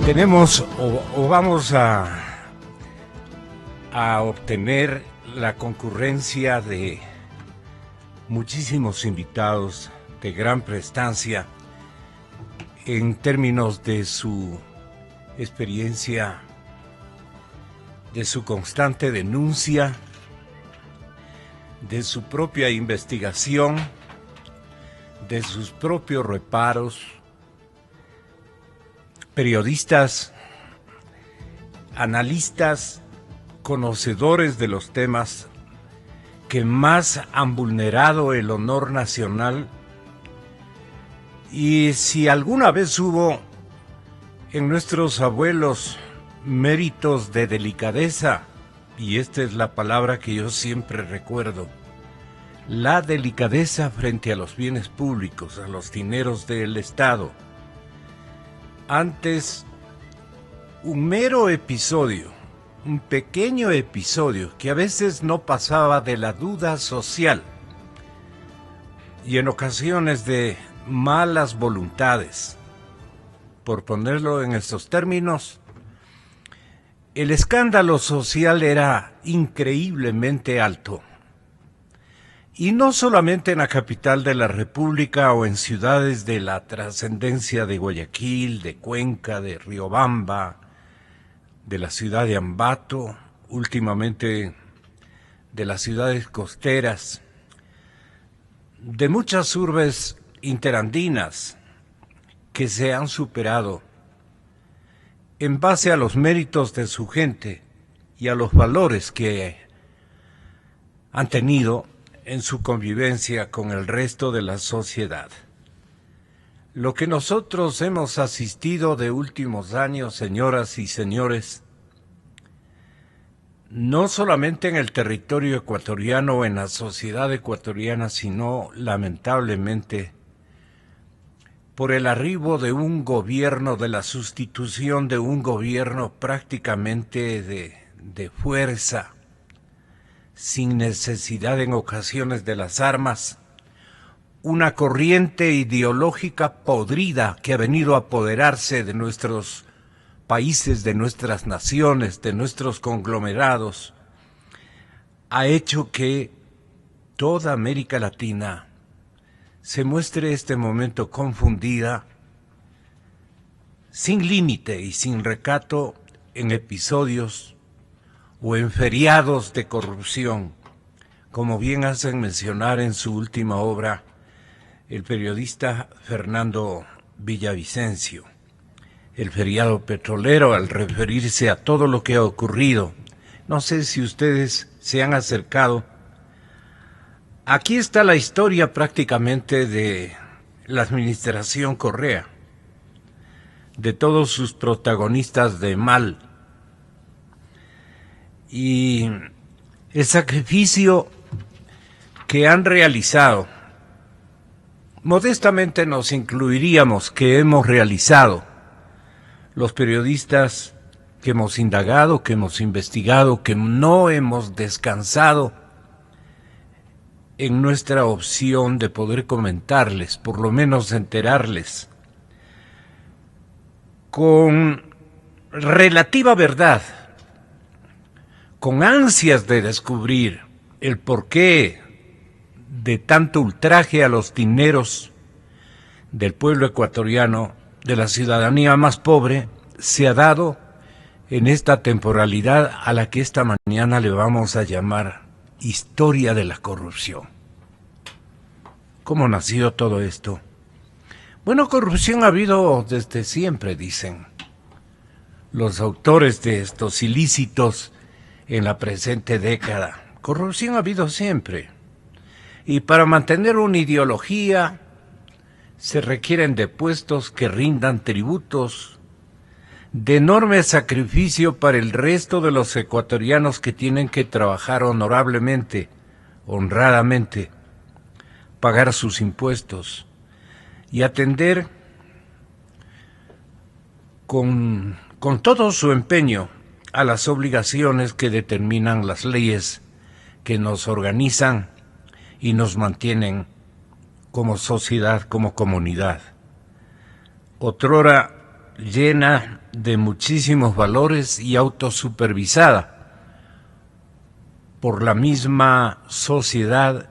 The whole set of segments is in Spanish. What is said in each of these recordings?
Tenemos o vamos a obtener la concurrencia de muchísimos invitados de gran prestancia en términos de su experiencia, de su constante denuncia, de su propia investigación, de sus propios reparos, periodistas, analistas, conocedores de los temas que más han vulnerado el honor nacional. Y si alguna vez hubo en nuestros abuelos méritos de delicadeza, y esta es la palabra que yo siempre recuerdo, la delicadeza frente a los bienes públicos, a los dineros del Estado. Antes, un mero episodio, un pequeño episodio que a veces no pasaba de la duda social y en ocasiones de malas voluntades, por ponerlo en estos términos, el escándalo social era increíblemente alto. Y no solamente en la capital de la República o en ciudades de la trascendencia de Guayaquil, de Cuenca, de Riobamba, de la ciudad de Ambato, últimamente de las ciudades costeras, de muchas urbes interandinas que se han superado en base a los méritos de su gente y a los valores que han tenido en su convivencia con el resto de la sociedad. Lo que nosotros hemos asistido de últimos años, señoras y señores, no solamente en el territorio ecuatoriano o en la sociedad ecuatoriana, sino lamentablemente por el arribo de un gobierno, de la sustitución de un gobierno prácticamente de fuerza, sin necesidad en ocasiones de las armas, una corriente ideológica podrida que ha venido a apoderarse de nuestros países, de nuestras naciones, de nuestros conglomerados, ha hecho que toda América Latina se muestre este momento confundida, sin límite y sin recato en episodios o en feriados de corrupción, como bien hacen mencionar en su última obra el periodista Fernando Villavicencio, el feriado petrolero, al referirse a todo lo que ha ocurrido. No sé si ustedes se han acercado. Aquí está la historia prácticamente de la administración Correa, de todos sus protagonistas de mal, y el sacrificio que han realizado. Modestamente nos incluiríamos que hemos realizado los periodistas que hemos indagado, que hemos investigado, que no hemos descansado en nuestra opción de poder comentarles, por lo menos enterarles con relativa verdad, con ansias de descubrir el porqué de tanto ultraje a los dineros del pueblo ecuatoriano, de la ciudadanía más pobre, se ha dado en esta temporalidad a la que esta mañana le vamos a llamar historia de la corrupción. ¿Cómo nació todo esto? Bueno, corrupción ha habido desde siempre, dicen los autores de estos ilícitos en la presente década. Corrupción ha habido siempre. Y para mantener una ideología se requieren de puestos que rindan tributos, de enorme sacrificio para el resto de los ecuatorianos que tienen que trabajar honorablemente, honradamente, pagar sus impuestos y atender con todo su empeño a las obligaciones que determinan las leyes que nos organizan y nos mantienen como sociedad, como comunidad. Otrora llena de muchísimos valores y autosupervisada por la misma sociedad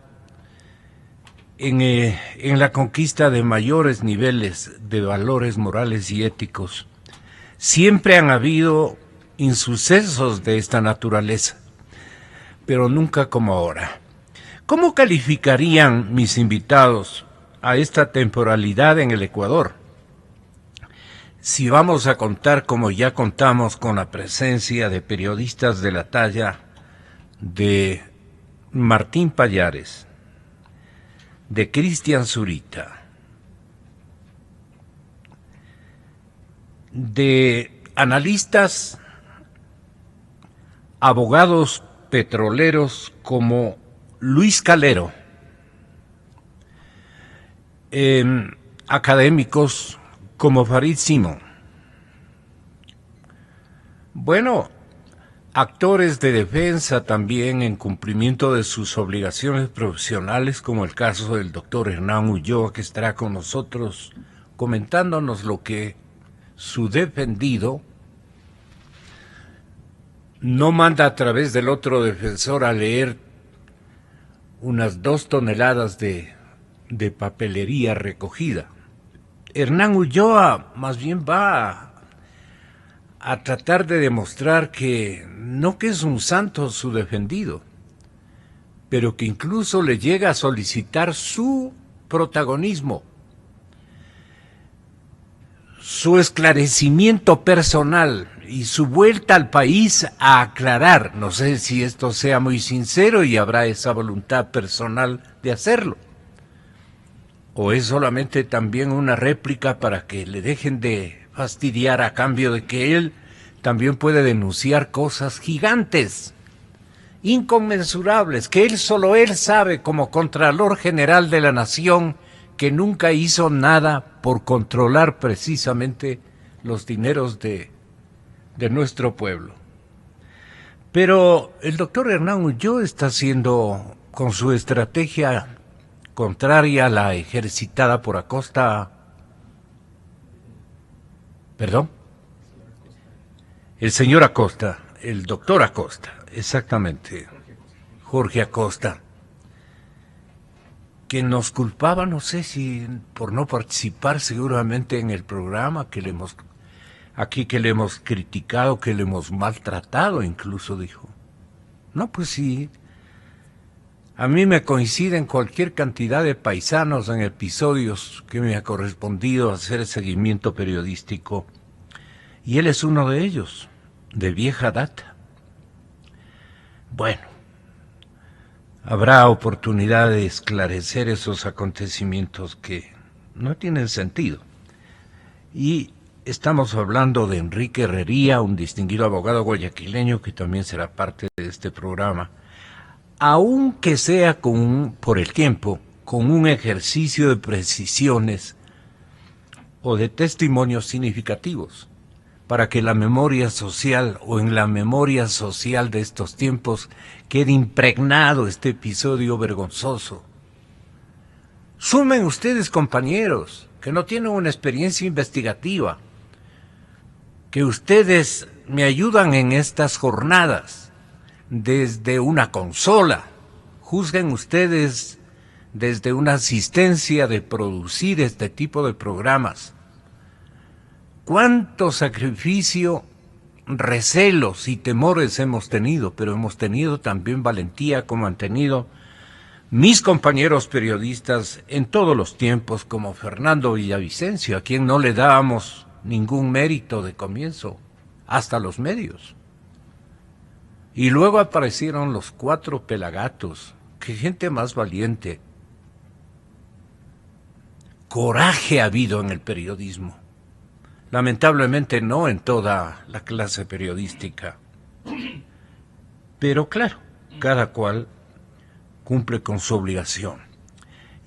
en la conquista de mayores niveles de valores morales y éticos. Siempre han habido insucesos de esta naturaleza, pero nunca como ahora. ¿Cómo calificarían mis invitados a esta temporalidad en el Ecuador? Si vamos a contar, como ya contamos, con la presencia de periodistas de la talla de Martín Pallares, de Cristian Zurita, de analistas, abogados petroleros como Luis Calero, académicos como Farid Simón, bueno, actores de defensa también en cumplimiento de sus obligaciones profesionales, como el caso del doctor Hernán Ulloa, que estará con nosotros comentándonos lo que su defendido no manda a través del otro defensor a leer unas 2 toneladas de papelería recogida. Hernán Ulloa más bien va a tratar de demostrar que no que es un santo su defendido, pero que incluso le llega a solicitar su protagonismo, su esclarecimiento personal y su vuelta al país a aclarar. No sé si esto sea muy sincero y habrá esa voluntad personal de hacerlo, o es solamente también una réplica para que le dejen de fastidiar a cambio de que él también puede denunciar cosas gigantes, inconmensurables, que solo él sabe como Contralor General de la Nación, que nunca hizo nada por controlar precisamente los dineros de nuestro pueblo. Pero el doctor Hernán Ulloa está haciendo, con su estrategia contraria a la ejercitada por Acosta, perdón, el señor Acosta, el doctor Acosta, exactamente, Jorge Acosta, que nos culpaba, no sé si por no participar seguramente en el programa, que le hemos criticado, que le hemos maltratado, incluso dijo. No, pues sí, a mí me coinciden cualquier cantidad de paisanos en episodios que me ha correspondido hacer seguimiento periodístico, y él es uno de ellos, de vieja data. Bueno, habrá oportunidad de esclarecer esos acontecimientos que no tienen sentido. Y estamos hablando de Enrique Herrería, un distinguido abogado guayaquileño que también será parte de este programa, aunque sea por el tiempo, con un ejercicio de precisiones o de testimonios significativos, para que la memoria social o en la memoria social de estos tiempos quede impregnado este episodio vergonzoso. Sumen ustedes, compañeros, que no tienen una experiencia investigativa, que ustedes me ayudan en estas jornadas desde una consola. Juzguen ustedes desde una asistencia de producir este tipo de programas. ¿Cuánto sacrificio, recelos y temores hemos tenido? Pero hemos tenido también valentía, como han tenido mis compañeros periodistas en todos los tiempos, como Fernando Villavicencio, a quien no le dábamos ningún mérito de comienzo, hasta los medios. Y luego aparecieron los 4 pelagatos. ¡Qué gente más valiente! Coraje ha habido en el periodismo. Lamentablemente no en toda la clase periodística. Pero claro, cada cual cumple con su obligación.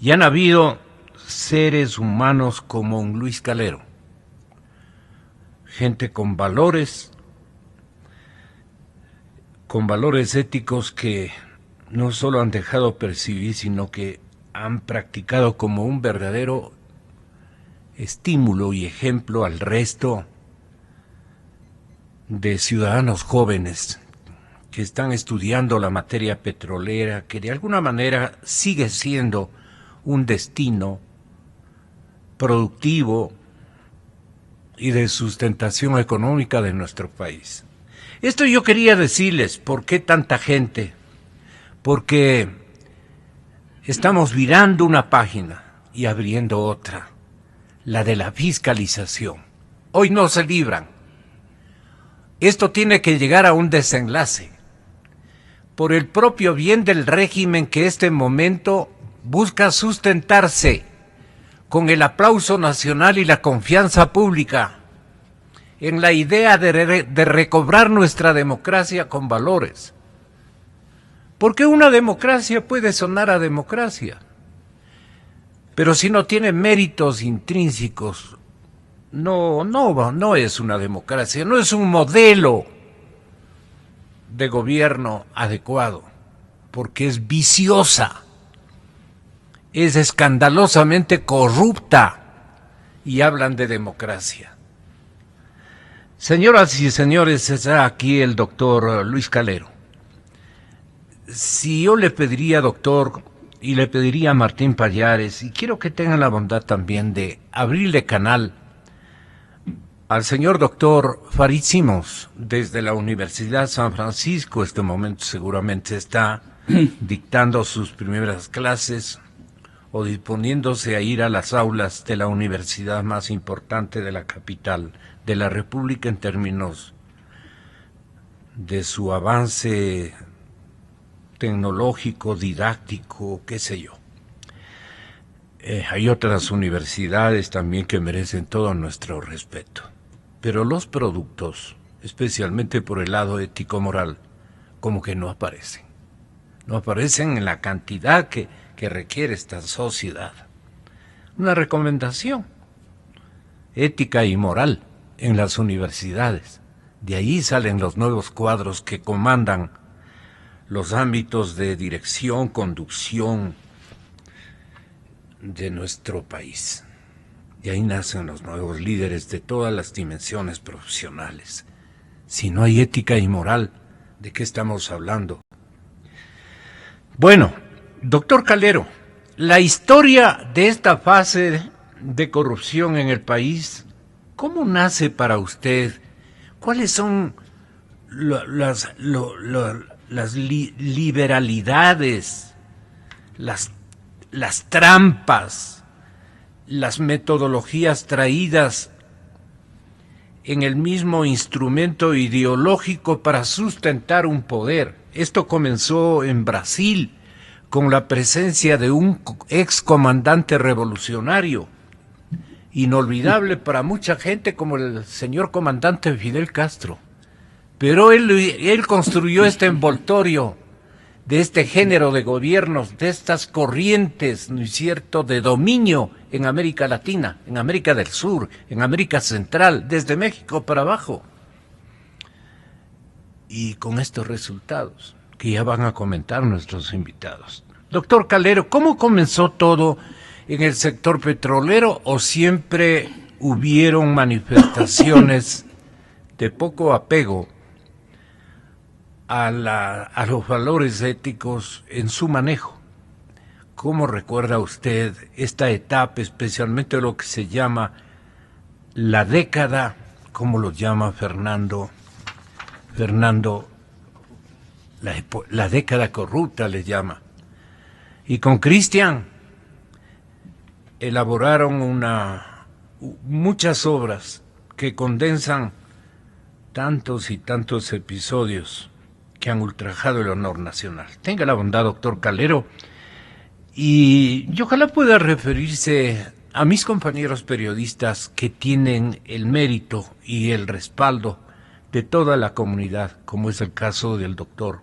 Y han habido seres humanos como un Luis Calero, gente con valores éticos que no solo han dejado percibir, sino que han practicado como un verdadero estímulo y ejemplo al resto de ciudadanos jóvenes que están estudiando la materia petrolera, que de alguna manera sigue siendo un destino productivo y de sustentación económica de nuestro país. Esto yo quería decirles, ¿por qué tanta gente? Porque estamos virando una página y abriendo otra, la de la fiscalización. Hoy no se libran. Esto tiene que llegar a un desenlace por el propio bien del régimen que este momento busca sustentarse con el aplauso nacional y la confianza pública en la idea de recobrar nuestra democracia con valores. Porque una democracia puede sonar a democracia, pero si no tiene méritos intrínsecos, no es una democracia, no es un modelo de gobierno adecuado, porque es viciosa, es escandalosamente corrupta, y hablan de democracia. Señoras y señores, está aquí el doctor Luis Calero. Si yo le pediría, doctor, y le pediría a Martín Pallares, y quiero que tengan la bondad también de abrirle canal al señor doctor Farid Simons, desde la Universidad San Francisco, este momento seguramente está dictando sus primeras clases o disponiéndose a ir a las aulas de la universidad más importante de la capital de la República en términos de su avance tecnológico, didáctico, qué sé yo. Hay otras universidades también que merecen todo nuestro respeto. Pero los productos, especialmente por el lado ético-moral, como que no aparecen. No aparecen en la cantidad que requiere esta sociedad. Una recomendación, ética y moral en las universidades. De ahí salen los nuevos cuadros que comandan los ámbitos de dirección, conducción de nuestro país. Y ahí nacen los nuevos líderes de todas las dimensiones profesionales. Si no hay ética y moral, ¿de qué estamos hablando? Bueno, doctor Calero, la historia de esta fase de corrupción en el país, ¿cómo nace para usted? ¿Cuáles son las liberalidades, las trampas, las metodologías traídas en el mismo instrumento ideológico para sustentar un poder? Esto comenzó en Brasil con la presencia de un excomandante revolucionario, inolvidable para mucha gente como el señor comandante Fidel Castro. Pero él construyó este envoltorio de este género de gobiernos, de estas corrientes, ¿no es cierto?, de dominio en América Latina, en América del Sur, en América Central, desde México para abajo. Y con estos resultados, que ya van a comentar nuestros invitados. Doctor Calero, ¿cómo comenzó todo en el sector petrolero o siempre hubieron manifestaciones de poco apego a los valores éticos en su manejo? ¿Cómo recuerda usted esta etapa, especialmente lo que se llama la década, cómo lo llama Fernando, la década corrupta le llama? Y con Cristian elaboraron muchas obras que condensan tantos y tantos episodios que han ultrajado el honor nacional. Tenga la bondad, doctor Calero, y ojalá pueda referirse a mis compañeros periodistas que tienen el mérito y el respaldo de toda la comunidad, como es el caso del doctor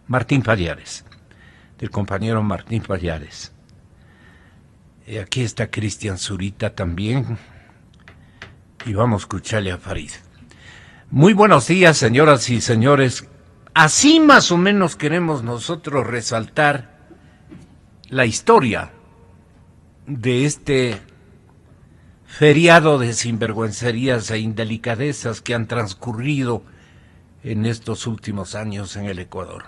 Martín Pallares, del compañero Martín Pallares. Aquí está Cristian Zurita también, y vamos a escucharle a Farid. Muy buenos días, señoras y señores. Así más o menos queremos nosotros resaltar la historia de este feriado de sinvergüencerías e indelicadezas que han transcurrido en estos últimos años en el Ecuador.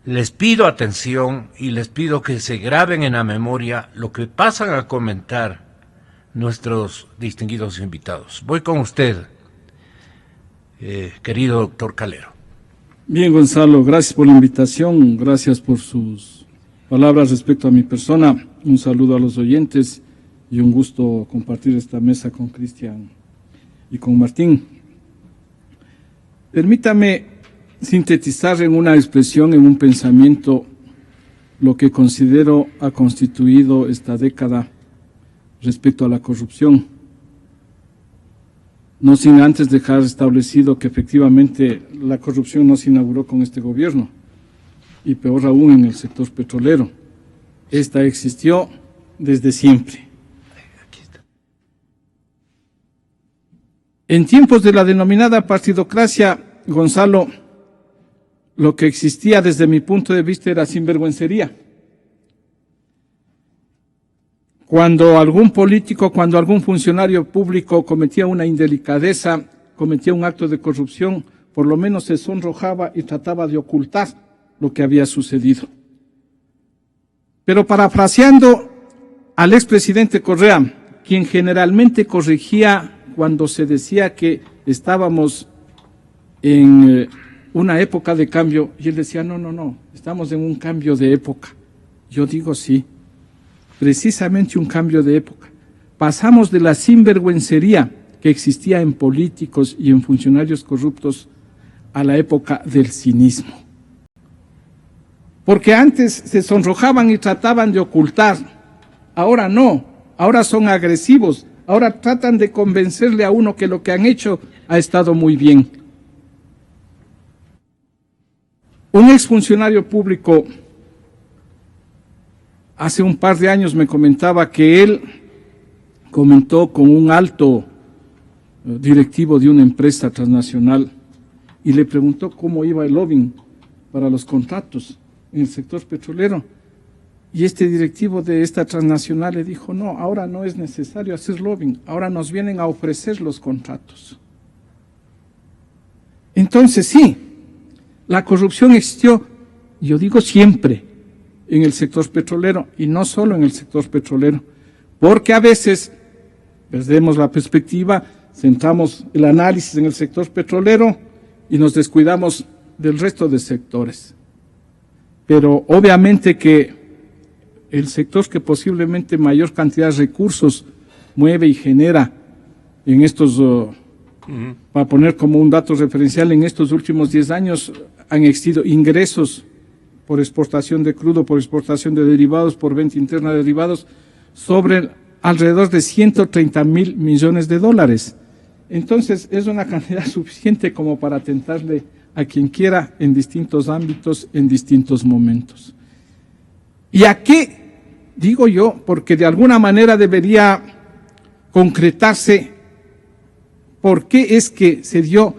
Les pido atención y les pido que se graben en la memoria lo que pasan a comentar nuestros distinguidos invitados. Voy con usted, querido doctor Calero. Bien, Gonzalo, gracias por la invitación, gracias por sus palabras respecto a mi persona. Un saludo a los oyentes y un gusto compartir esta mesa con Cristian y con Martín. Permítame sintetizar en una expresión, en un pensamiento, lo que considero ha constituido esta década respecto a la corrupción. No sin antes dejar establecido que efectivamente la corrupción no se inauguró con este gobierno, y peor aún en el sector petrolero. Esta existió desde siempre. En tiempos de la denominada partidocracia, Gonzalo, lo que existía desde mi punto de vista era sinvergüencería. Cuando algún político, cuando algún funcionario público cometía una indelicadeza, cometía un acto de corrupción, por lo menos se sonrojaba y trataba de ocultar lo que había sucedido. Pero parafraseando al expresidente Correa, quien generalmente corregía cuando se decía que estábamos en una época de cambio, y él decía, no, estamos en un cambio de época. Yo digo sí, precisamente un cambio de época. Pasamos de la sinvergüencería que existía en políticos y en funcionarios corruptos a la época del cinismo. Porque antes se sonrojaban y trataban de ocultar, ahora no, ahora son agresivos, ahora tratan de convencerle a uno que lo que han hecho ha estado muy bien. Un exfuncionario público hace un par de años me comentaba que él comentó con un alto directivo de una empresa transnacional y le preguntó cómo iba el lobbying para los contratos en el sector petrolero. Y este directivo de esta transnacional le dijo, no, ahora no es necesario hacer lobbying, ahora nos vienen a ofrecer los contratos. Entonces sí, la corrupción existió, yo digo siempre, en el sector petrolero, y no solo en el sector petrolero, porque a veces perdemos la perspectiva, centramos el análisis en el sector petrolero y nos descuidamos del resto de sectores. Pero obviamente que el sector que posiblemente mayor cantidad de recursos mueve y genera en estos, para poner como un dato referencial, en estos últimos 10 años han existido ingresos por exportación de crudo, por exportación de derivados, por venta interna de derivados, sobre alrededor de 130.000 millones de dólares. Entonces, es una cantidad suficiente como para tentarle a quien quiera en distintos ámbitos, en distintos momentos. ¿Y a qué? Digo yo, porque de alguna manera debería concretarse por qué es que se dio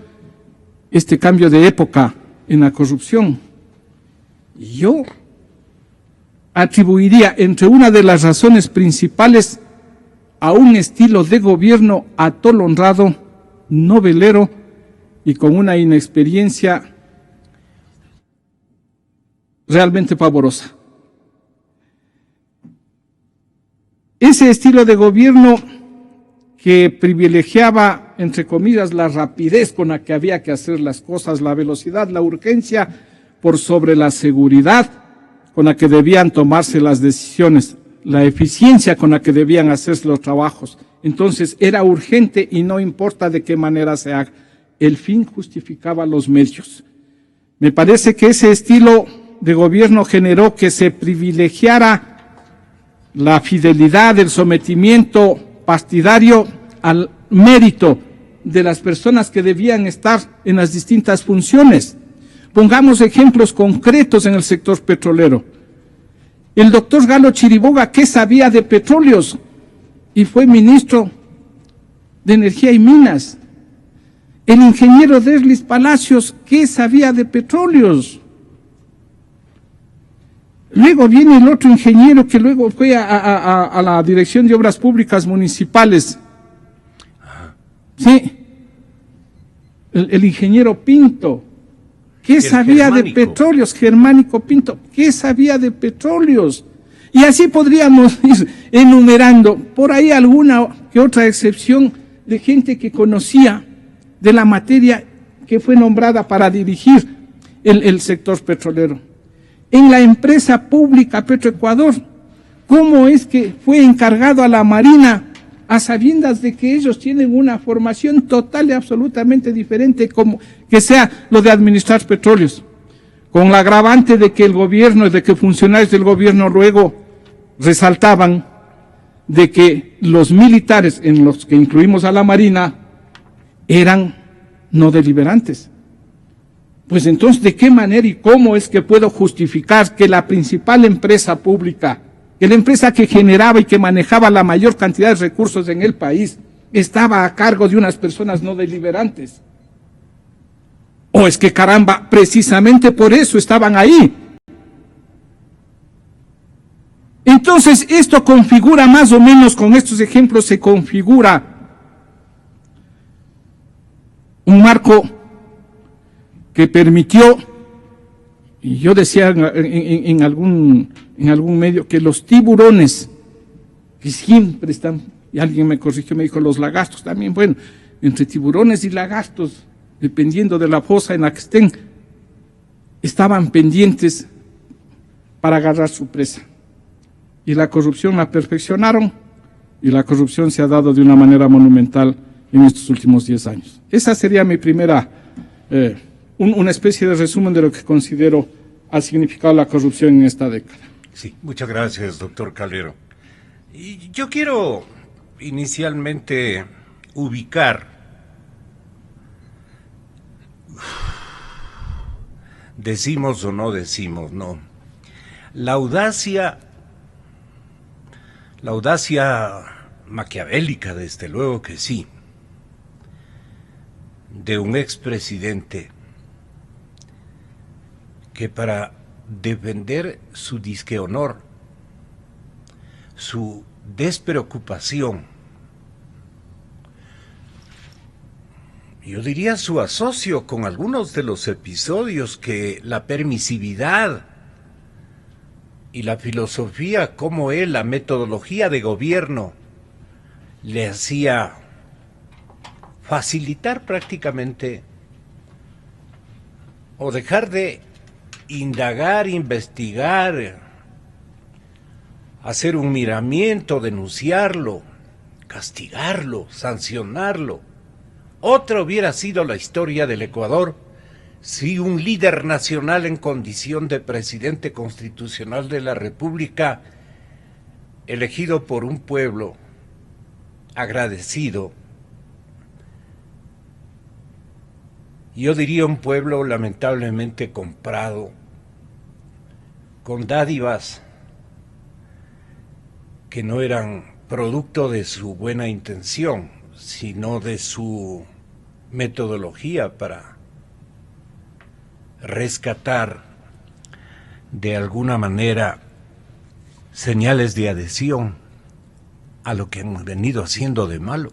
este cambio de época en la corrupción. Yo atribuiría entre una de las razones principales a un estilo de gobierno atolondrado, novelero y con una inexperiencia realmente pavorosa. Ese estilo de gobierno que privilegiaba, entre comillas, la rapidez con la que había que hacer las cosas, la velocidad, la urgencia, por sobre la seguridad con la que debían tomarse las decisiones, la eficiencia con la que debían hacerse los trabajos. Entonces era urgente y no importa de qué manera se haga. El fin justificaba los medios. Me parece que ese estilo de gobierno generó que se privilegiara la fidelidad, el sometimiento partidario al mérito de las personas que debían estar en las distintas funciones. Pongamos ejemplos concretos en el sector petrolero. El doctor Galo Chiriboga, ¿qué sabía de petróleos? Y fue ministro de Energía y Minas. El ingeniero Derlis Palacios, ¿qué sabía de petróleos? Luego viene el otro ingeniero que luego fue a la Dirección de Obras Públicas Municipales. Sí. El ingeniero Pinto. ¿Qué sabía de petróleos? Germánico Pinto. ¿Qué sabía de petróleos? Y así podríamos ir enumerando por ahí alguna que otra excepción de gente que conocía de la materia que fue nombrada para dirigir el sector petrolero. En la empresa pública Petroecuador, ¿cómo es que fue encargado a la Marina a sabiendas de que ellos tienen una formación total y absolutamente diferente como que sea lo de administrar petróleos? Con la agravante de que el gobierno, de que funcionarios del gobierno luego resaltaban de que los militares, en los que incluimos a la Marina, eran no deliberantes. Pues entonces, ¿de qué manera y cómo es que puedo justificar que la principal empresa pública, que la empresa que generaba y que manejaba la mayor cantidad de recursos en el país, estaba a cargo de unas personas no deliberantes? ¿O es que, caramba, precisamente por eso estaban ahí? Entonces, esto configura más o menos, con estos ejemplos se configura un marco que permitió, y yo decía en algún medio, que los tiburones, que siempre están, y alguien me corrigió, me dijo los lagartos también, bueno, entre tiburones y lagartos, dependiendo de la fosa en la que estén, estaban pendientes para agarrar su presa. Y la corrupción la perfeccionaron, y la corrupción se ha dado de una manera monumental en estos últimos 10 años. Esa sería mi primera, una especie de resumen de lo que considero ha significado la corrupción en esta década. Sí, muchas gracias, doctor Calero. Y yo quiero inicialmente ubicar, decimos o no decimos, no, la audacia maquiavélica, desde luego que sí, de un expresidente que para defender su disque honor, su despreocupación, yo diría su asocio con algunos de los episodios que la permisividad y la filosofía como él, la metodología de gobierno, le hacía facilitar prácticamente o dejar de indagar, investigar, hacer un miramiento, denunciarlo, castigarlo, sancionarlo. Otra hubiera sido la historia del Ecuador si un líder nacional en condición de presidente constitucional de la República, elegido por un pueblo agradecido, yo diría un pueblo lamentablemente comprado, con dádivas que no eran producto de su buena intención, sino de su metodología para rescatar de alguna manera señales de adhesión a lo que hemos venido haciendo de malo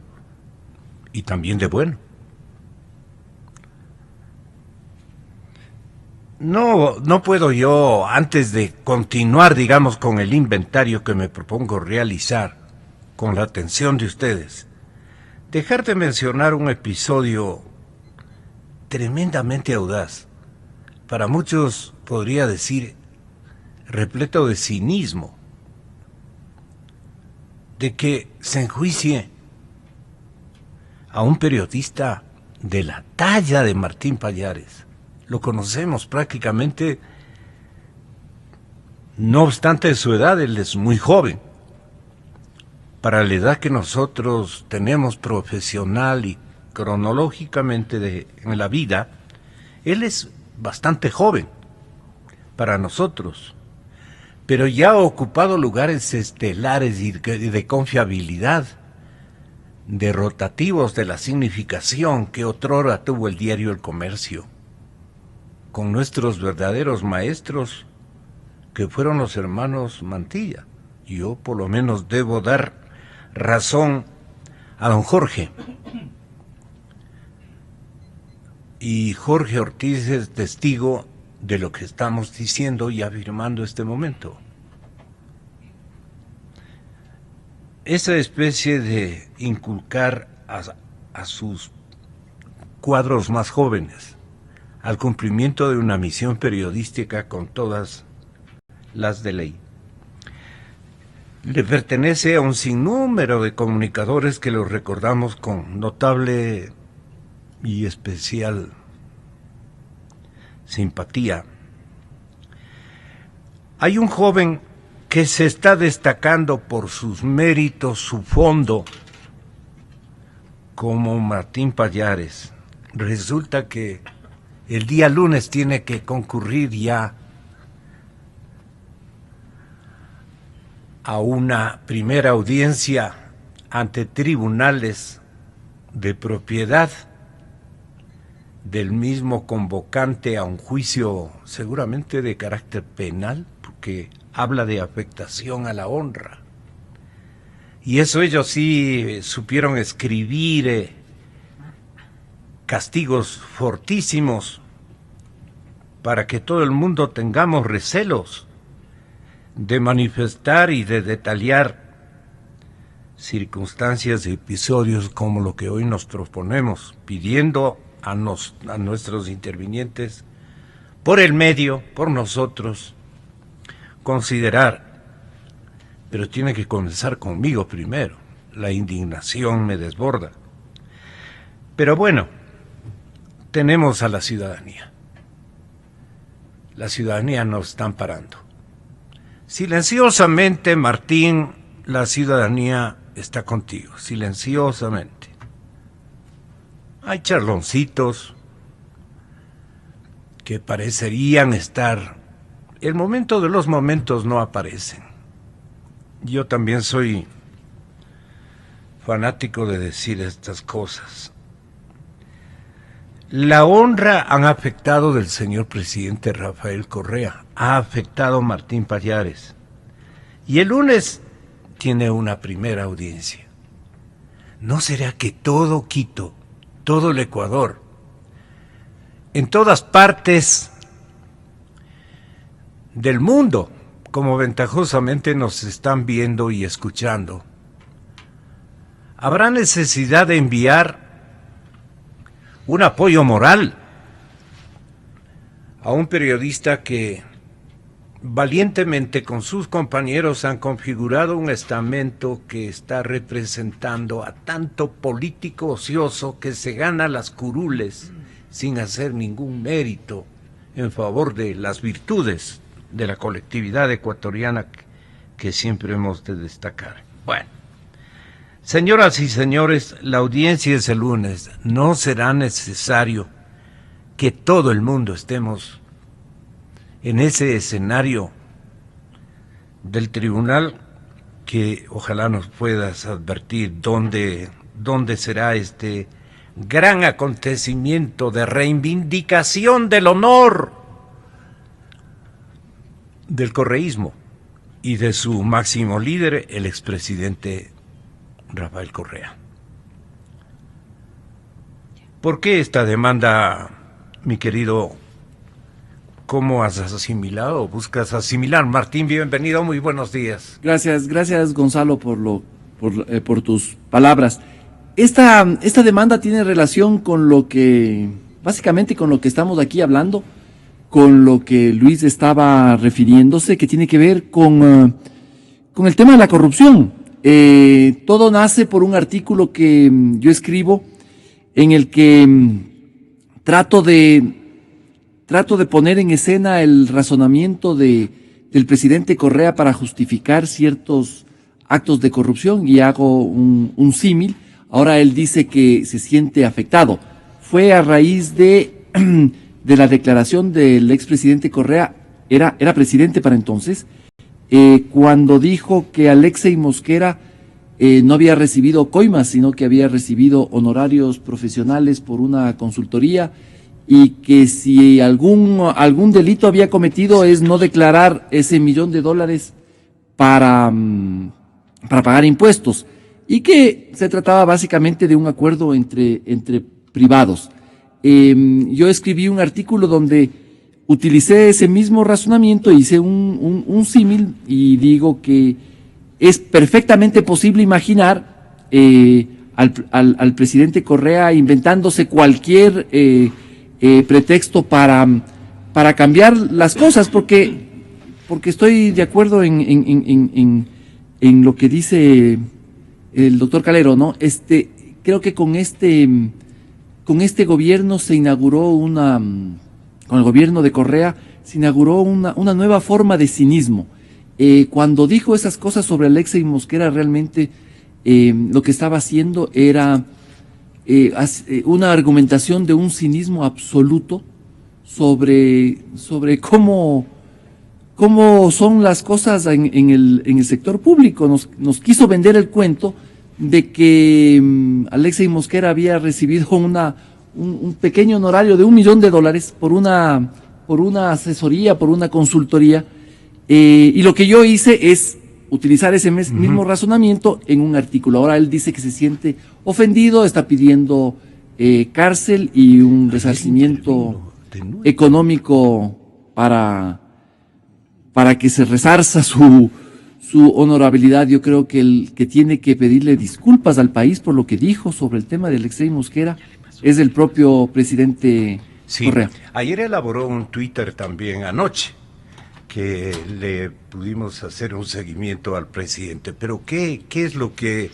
y también de bueno. No puedo yo, antes de continuar, digamos, con el inventario que me propongo realizar, con la atención de ustedes, dejar de mencionar un episodio tremendamente audaz, para muchos podría decir repleto de cinismo, de que se enjuicie a un periodista de la talla de Martín Pallares. Lo conocemos prácticamente, no obstante su edad, él es muy joven. Para la edad que nosotros tenemos profesional y cronológicamente en la vida, él es bastante joven para nosotros, pero ya ha ocupado lugares estelares y de confiabilidad, de rotativos de la significación que otrora tuvo el diario El Comercio, con nuestros verdaderos maestros, que fueron los hermanos Mantilla. Yo por lo menos debo dar razón a don Jorge. Y Jorge Ortiz es testigo de lo que estamos diciendo y afirmando este momento. Esa especie de inculcar a sus cuadros más jóvenes al cumplimiento de una misión periodística con todas las de ley le pertenece a un sinnúmero de comunicadores que los recordamos con notable y especial simpatía. Hay un joven que se está destacando por sus méritos, su fondo, como Martín Pallares. Resulta que el día lunes tiene que concurrir ya a una primera audiencia ante tribunales de propiedad del mismo convocante a un juicio seguramente de carácter penal, porque habla de afectación a la honra. Y eso ellos sí supieron escribir castigos fortísimos para que todo el mundo tengamos recelos de manifestar y de detallar circunstancias y episodios como lo que hoy nos proponemos, pidiendo a nuestros intervinientes, por el medio, por nosotros, considerar, pero tiene que comenzar conmigo primero, la indignación me desborda. Pero bueno, tenemos a la ciudadanía nos está amparando. Silenciosamente, Martín, la ciudadanía está contigo, silenciosamente. Hay charloncitos que parecerían estar. El momento de los momentos no aparecen. Yo también soy fanático de decir estas cosas. La honra han afectado del señor presidente Rafael Correa, ha afectado Martín Pallares. Y el lunes tiene una primera audiencia. ¿No será que todo Quito, todo el Ecuador, en todas partes del mundo, como ventajosamente nos están viendo y escuchando, habrá necesidad de enviar un apoyo moral a un periodista que valientemente con sus compañeros han configurado un estamento que está representando a tanto político ocioso que se gana las curules sin hacer ningún mérito en favor de las virtudes de la colectividad ecuatoriana que siempre hemos de destacar. Bueno, señoras y señores, la audiencia es el lunes. No será necesario que todo el mundo estemos en ese escenario del tribunal, que ojalá nos puedas advertir dónde será este gran acontecimiento de reivindicación del honor del correísmo y de su máximo líder, el expresidente Rafael Correa. ¿Por qué esta demanda, mi querido? ¿Cómo has asimilado o buscas asimilar? Martín, bienvenido, muy buenos días. Gracias Gonzalo por tus palabras. Esta demanda tiene relación con lo que, básicamente con lo que estamos aquí hablando, con lo que Luis estaba refiriéndose, que tiene que ver con el tema de la corrupción. Todo nace por un artículo que yo escribo en el que trato de poner en escena el razonamiento del presidente Correa para justificar ciertos actos de corrupción, y hago un símil. Ahora él dice que se siente afectado. Fue a raíz de la declaración del expresidente Correa, era presidente para entonces, cuando dijo que Alexei Mosquera no había recibido coimas, sino que había recibido honorarios profesionales por una consultoría, y que si algún delito había cometido es no declarar ese $1.000.000 para pagar impuestos, y que se trataba básicamente de un acuerdo entre privados. Yo escribí un artículo donde utilicé ese mismo razonamiento, hice un símil y digo que es perfectamente posible imaginar al presidente Correa inventándose cualquier pretexto para cambiar las cosas, porque estoy de acuerdo en lo que dice el doctor Calero, ¿no? Creo que con este gobierno se inauguró con el gobierno de Correa se inauguró una nueva forma de cinismo. Cuando dijo esas cosas sobre Alexei Mosquera, realmente lo que estaba haciendo era una argumentación de un cinismo absoluto sobre cómo son las cosas en el sector público. Nos quiso vender el cuento de que Alexei Mosquera había recibido un pequeño honorario de $1.000.000 por una asesoría, por una consultoría, y lo que yo hice es utilizar ese mismo razonamiento en un artículo. Ahora él dice que se siente ofendido, está pidiendo cárcel y un resarcimiento económico para que se resarza su honorabilidad. Yo creo que el que tiene que pedirle disculpas al país por lo que dijo sobre el tema de Alexei Mosquera es el propio presidente Correa. Ayer elaboró un Twitter también anoche, que le pudimos hacer un seguimiento al presidente. Pero ¿qué es lo que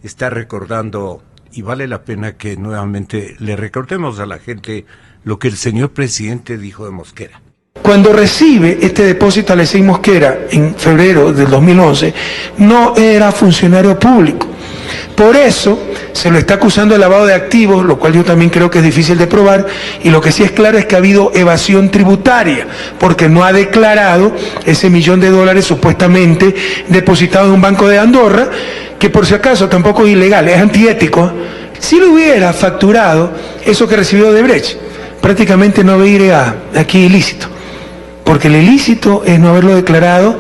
está recordando? Y vale la pena que nuevamente le recordemos a la gente lo que el señor presidente dijo de Mosquera. Cuando recibe este depósito Alexei Mosquera en febrero del 2011, no era funcionario público. Por eso se lo está acusando de lavado de activos, lo cual yo también creo que es difícil de probar, y lo que sí es claro es que ha habido evasión tributaria, porque no ha declarado ese $1.000.000 supuestamente depositado en un banco de Andorra, que por si acaso tampoco es ilegal, es antiético. Si lo hubiera facturado eso que recibió de Brecht, prácticamente no habría aquí ilícito, porque el ilícito es no haberlo declarado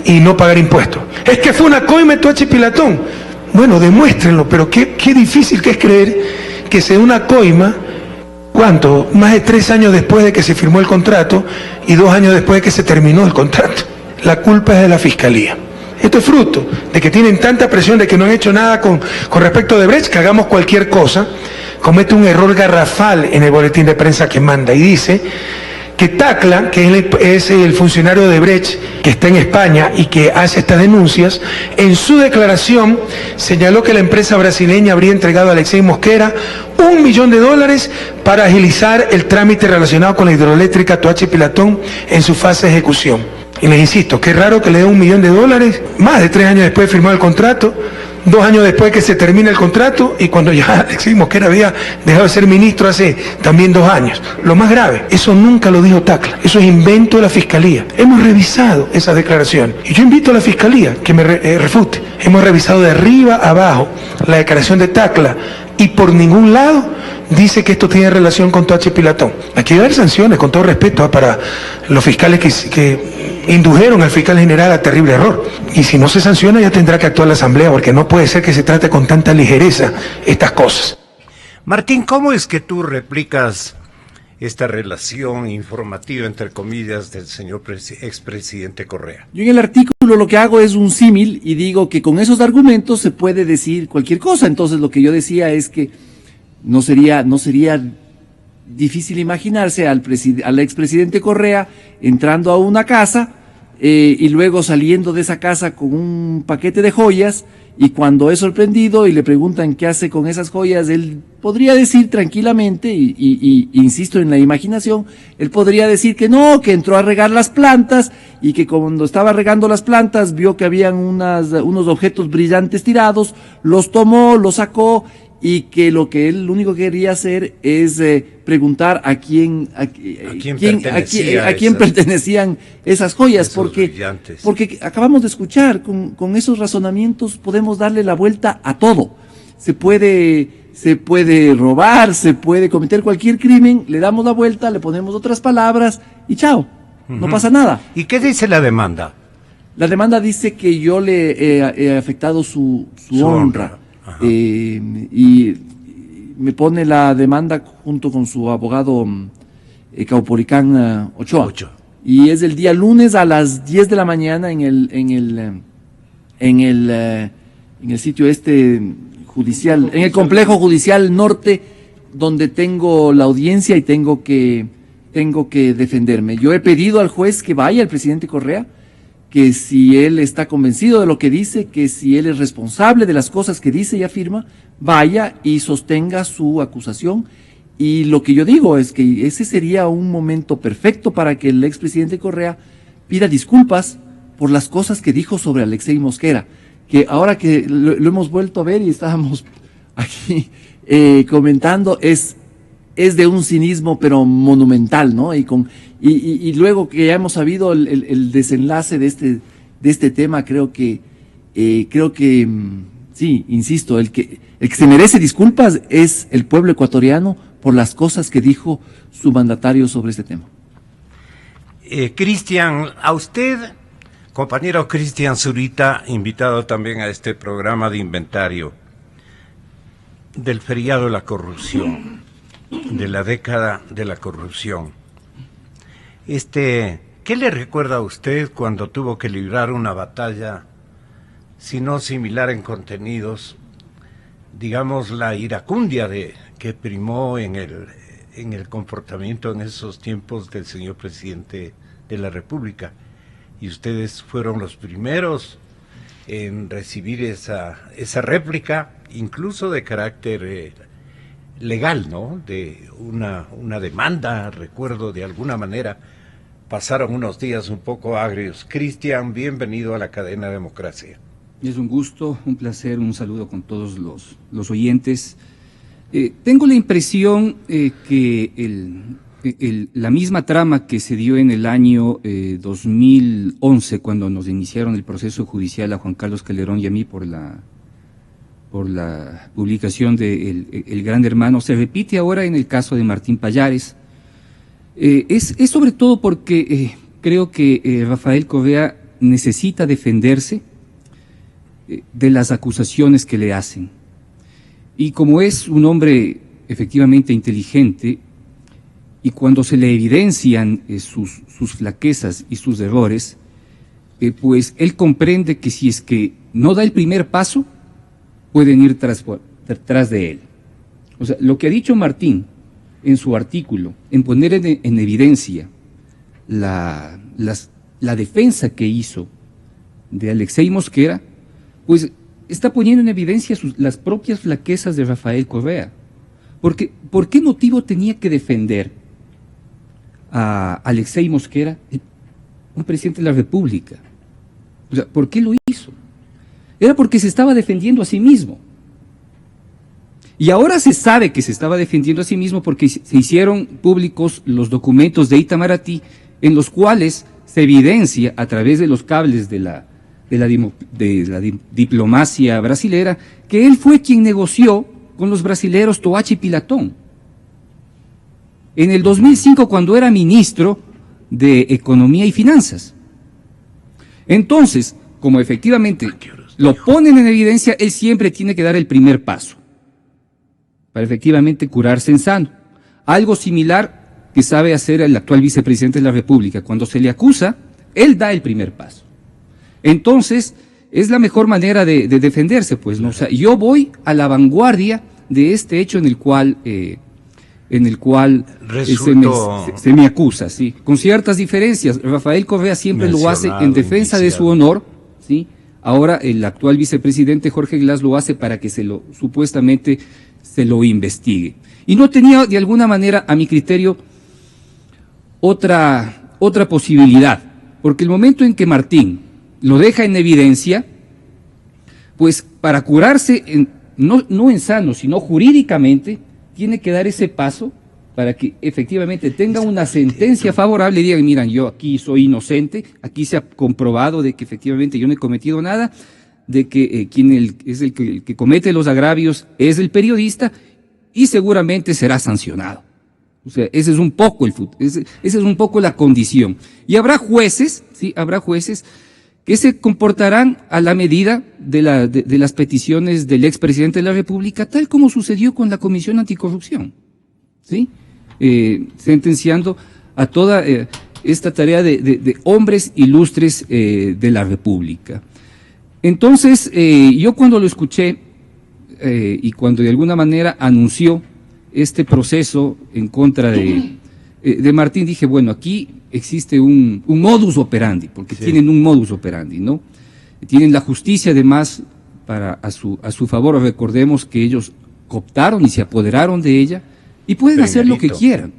y no pagar impuestos. Es que fue una coima Toachi Pilatón. Bueno, demuéstrenlo, pero qué difícil que es creer que sea una coima, ¿cuánto? Más de 3 años después de que se firmó el contrato y 2 años después de que se terminó el contrato. La culpa es de la Fiscalía. Esto es fruto de que tienen tanta presión de que no han hecho nada con respecto de Brecht, que hagamos cualquier cosa. Comete un error garrafal en el boletín de prensa que manda y dice que Tacla, que es el funcionario de Brecht que está en España y que hace estas denuncias, en su declaración señaló que la empresa brasileña habría entregado a Alexei Mosquera $1.000.000 para agilizar el trámite relacionado con la hidroeléctrica Toachi Pilatón en su fase de ejecución. Y les insisto, qué raro que le den $1.000.000, más de 3 años después de firmar el contrato, 2 años después que se termina el contrato y cuando ya Alexei Mosquera había dejado de ser ministro hace también 2 años. Lo más grave, eso nunca lo dijo Tacla, eso es invento de la Fiscalía. Hemos revisado esas declaraciones y yo invito a la Fiscalía que me refute. Hemos revisado de arriba a abajo la declaración de Tacla y por ningún lado dice que esto tiene relación con Toachi Pilatón. Aquí va a haber sanciones, con todo respeto, para los fiscales que indujeron al fiscal general a terrible error. Y si no se sanciona ya tendrá que actuar la Asamblea, porque no puede ser que se trate con tanta ligereza estas cosas. Martín, ¿cómo es que tú replicas esta relación informativa, entre comillas, del señor expresidente Correa? Yo en el artículo lo que hago es un símil y digo que con esos argumentos se puede decir cualquier cosa. Entonces lo que yo decía es que no sería difícil imaginarse al expresidente Correa entrando a una casa y luego saliendo de esa casa con un paquete de joyas, y cuando es sorprendido y le preguntan qué hace con esas joyas, él podría decir tranquilamente, y insisto en la imaginación, él podría decir que no, que entró a regar las plantas y que cuando estaba regando las plantas vio que habían unos objetos brillantes tirados, los tomó, los sacó, y que lo único que quería hacer es preguntar a quién pertenecían esas joyas, porque acabamos de escuchar, con esos razonamientos podemos darle la vuelta a todo. Se puede se puede robar, se puede cometer cualquier crimen, le damos la vuelta, le ponemos otras palabras y chao, no pasa nada. ¿Y qué dice la demanda? La demanda dice que yo le he afectado su honra. Y me pone la demanda junto con su abogado Caupolicán Ochoa. Y es el día lunes a las 10 de la mañana en el sitio judicial, en el complejo judicial norte, donde tengo la audiencia y tengo que defenderme. Yo he pedido al juez que vaya, al presidente Correa, que si él está convencido de lo que dice, que si él es responsable de las cosas que dice y afirma, vaya y sostenga su acusación. Y lo que yo digo es que ese sería un momento perfecto para que el expresidente Correa pida disculpas por las cosas que dijo sobre Alexei Mosquera, que ahora que lo hemos vuelto a ver y estábamos aquí comentando, es de un cinismo pero monumental, ¿no? Y luego que ya hemos sabido el desenlace de este tema, creo que sí, insisto, el que se merece disculpas es el pueblo ecuatoriano por las cosas que dijo su mandatario sobre este tema. Cristian, a usted, compañero Cristian Zurita, invitado también a este programa de inventario del feriado de la corrupción, de la década de la corrupción. ¿Qué le recuerda a usted cuando tuvo que librar una batalla, si no similar en contenidos, digamos la iracundia que primó en el comportamiento en esos tiempos del señor presidente de la República? Y ustedes fueron los primeros en recibir esa réplica, incluso de carácter legal, ¿no? De una demanda, recuerdo, de alguna manera. Pasaron unos días un poco agrios. Cristian, bienvenido a la cadena Democracia. Es un gusto, un placer, un saludo con todos los oyentes. Tengo la impresión que la misma trama que se dio en el año 2011, cuando nos iniciaron el proceso judicial a Juan Carlos Calderón y a mí por la publicación de El Gran Hermano, se repite ahora en el caso de Martín Pallares. Es sobre todo porque creo que Rafael Correa necesita defenderse de las acusaciones que le hacen. Y como es un hombre efectivamente inteligente, y cuando se le evidencian sus flaquezas y sus errores, pues él comprende que si es que no da el primer paso, pueden ir tras de él. O sea, lo que ha dicho Martín en su artículo, en poner en evidencia la defensa que hizo de Alexei Mosquera, pues está poniendo en evidencia las propias flaquezas de Rafael Correa. Porque, ¿por qué motivo tenía que defender a Alexei Mosquera, un presidente de la República? O sea, ¿por qué lo hizo? Era porque se estaba defendiendo a sí mismo. Y ahora se sabe que se estaba defendiendo a sí mismo porque se hicieron públicos los documentos de Itamaraty, en los cuales se evidencia a través de los cables de la diplomacia brasilera, que él fue quien negoció con los brasileros Toachi y Pilatón. En el 2005, cuando era ministro de Economía y Finanzas. Entonces, como efectivamente lo ponen en evidencia, él siempre tiene que dar el primer paso para efectivamente curarse en sano. Algo similar que sabe hacer el actual vicepresidente de la República. Cuando se le acusa, él da el primer paso. Entonces, es la mejor manera de defenderse, pues, ¿no? O sea, yo voy a la vanguardia de este hecho en el cual se me acusa, ¿sí? Con ciertas diferencias. Rafael Correa siempre lo hace en defensa de su honor, ¿sí? Ahora el actual vicepresidente Jorge Glass lo hace para que supuestamente se lo investigue. Y no tenía, de alguna manera, a mi criterio, otra posibilidad. Porque el momento en que Martín lo deja en evidencia, pues para curarse, no en sano, sino jurídicamente, tiene que dar ese paso para que efectivamente tenga una sentencia favorable y diga, miren, yo aquí soy inocente, aquí se ha comprobado de que efectivamente yo no he cometido nada, de que es el que comete los agravios es el periodista y seguramente será sancionado. O sea, ese es un poco esa es un poco la condición. Y habrá jueces, sí, habrá jueces que se comportarán a la medida de las peticiones del expresidente de la República, tal como sucedió con la Comisión Anticorrupción, ¿sí? Sentenciando a toda esta tarea de hombres ilustres de la República. Entonces, yo cuando lo escuché y cuando de alguna manera anunció este proceso en contra de Martín, dije, bueno, aquí existe un modus operandi, porque sí, tienen un modus operandi, ¿no? Tienen la justicia además a su favor. Recordemos que ellos cooptaron y se apoderaron de ella y pueden hacer lo que quieran,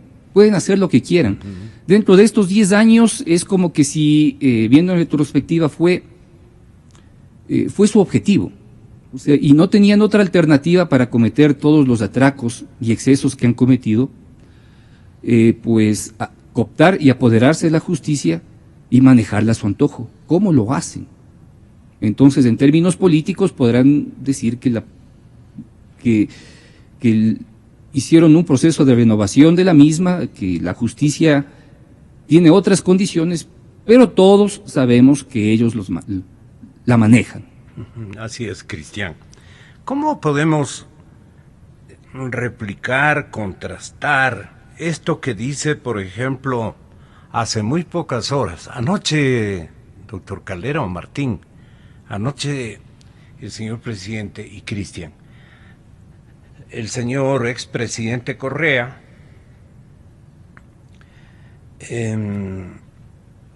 Dentro de estos 10 años es como que si, viendo en retrospectiva, fue su objetivo. O sea, y no tenían otra alternativa para cometer todos los atracos y excesos que han cometido, pues cooptar y apoderarse de la justicia y manejarla a su antojo. ¿Cómo lo hacen? Entonces, en términos políticos, podrán decir que hicieron un proceso de renovación de la misma, que la justicia tiene otras condiciones, pero todos sabemos que ellos la manejan. Así es, Cristian. ¿Cómo podemos replicar, contrastar esto que dice, por ejemplo, hace muy pocas horas, anoche, doctor Calero, Martín, anoche el señor presidente y Cristian, el señor expresidente Correa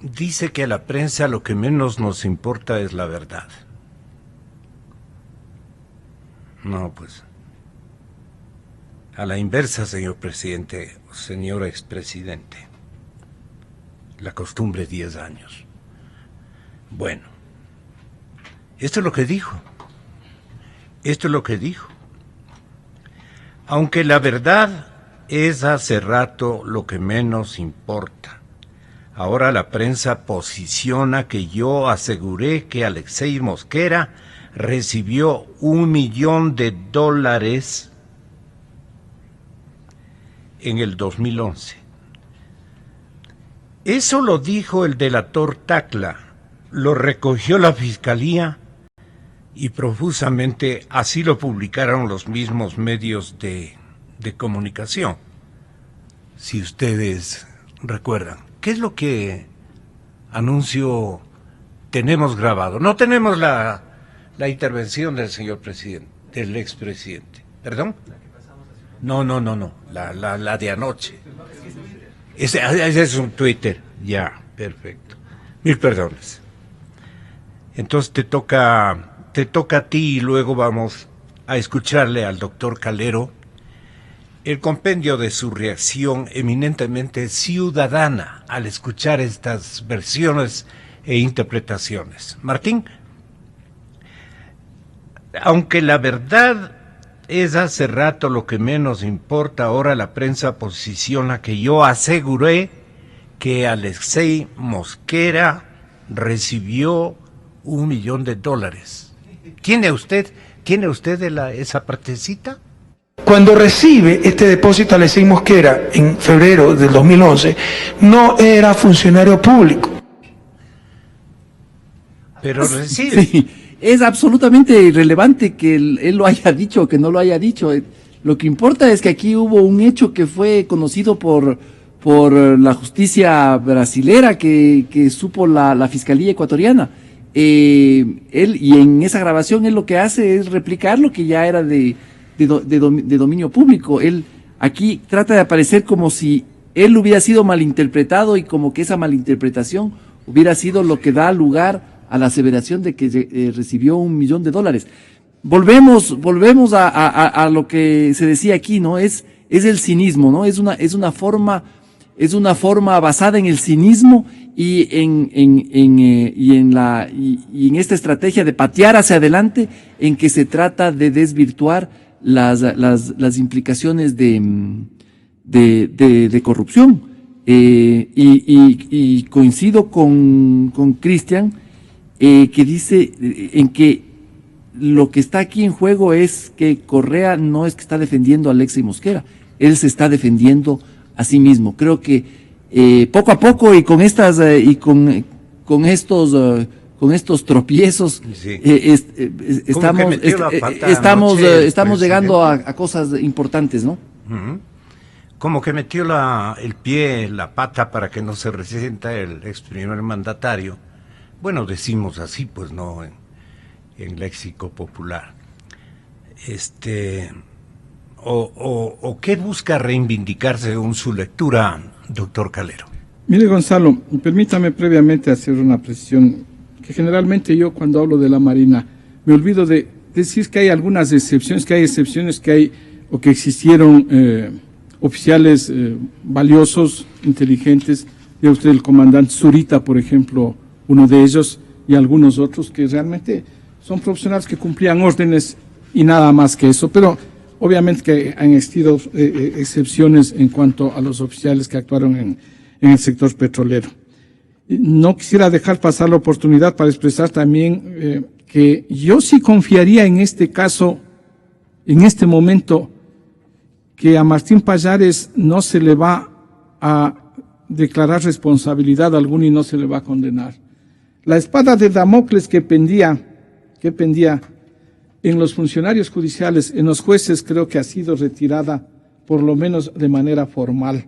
dice que a la prensa lo que menos nos importa es la verdad. No, pues, a la inversa, señor presidente, señor expresidente. La costumbre 10 años. Bueno, esto es lo que dijo. Aunque la verdad es hace rato lo que menos importa. Ahora la prensa posiciona que yo aseguré que Alexei Mosquera recibió $1 millón en el 2011. Eso lo dijo el delator Tacla, lo recogió la Fiscalía y profusamente así lo publicaron los mismos medios de comunicación. Si ustedes recuerdan, ¿qué es lo que anuncio tenemos grabado? No tenemos la intervención del señor presidente, del expresidente. ¿Perdón? No, la de anoche. Ese es un Twitter. Ya, perfecto. Mil perdones. Entonces te toca a ti y luego vamos a escucharle al doctor Calero el compendio de su reacción eminentemente ciudadana al escuchar estas versiones e interpretaciones. Martín, aunque la verdad es hace rato lo que menos importa, ahora la prensa posiciona que yo aseguré que Alexei Mosquera recibió $1 millón. ¿Tiene usted esa partecita? Cuando recibe este depósito Alexei Mosquera en febrero del 2011, no era funcionario público. Pero recibe. Sí, es absolutamente irrelevante que él lo haya dicho o que no lo haya dicho. Lo que importa es que aquí hubo un hecho que fue conocido por la justicia brasilera que supo la Fiscalía ecuatoriana. Él, y en esa grabación, él lo que hace es replicar lo que ya era de dominio público. Él aquí trata de aparecer como si él hubiera sido malinterpretado y como que esa malinterpretación hubiera sido lo que da lugar a la aseveración de que recibió $1 millón. Volvemos a lo que se decía aquí, ¿no? Es el cinismo, ¿no? Es una forma basada en el cinismo y en esta estrategia de patear hacia adelante, en que se trata de desvirtuar las implicaciones de corrupción. Y coincido con Cristian, que dice en que lo que está aquí en juego es que Correa no es que está defendiendo a Alexei Mosquera, él se está defendiendo a sí mismo. Creo que poco a poco y con estas con estos tropiezos Sí. estamos llegando a cosas importantes, ¿no? Ujú. Como que metió el pie, la pata para que no se resienta el ex primer mandatario. Bueno, decimos así, pues no en léxico popular. ¿O qué busca reivindicar según su lectura, doctor Calero? Mire, Gonzalo, permítame previamente hacer una precisión, que generalmente yo cuando hablo de la Marina me olvido de decir que hay algunas excepciones, que hay o que existieron oficiales valiosos, inteligentes, de usted el comandante Zurita, por ejemplo, uno de ellos, y algunos otros que realmente son profesionales que cumplían órdenes y nada más que eso, pero obviamente que han existido excepciones en cuanto a los oficiales que actuaron en el sector petrolero. No quisiera dejar pasar la oportunidad para expresar también que yo sí confiaría en este caso, en este momento, que a Martín Pallares no se le va a declarar responsabilidad alguna y no se le va a condenar. La espada de Damocles que pendía en los funcionarios judiciales, en los jueces, creo que ha sido retirada, por lo menos de manera formal.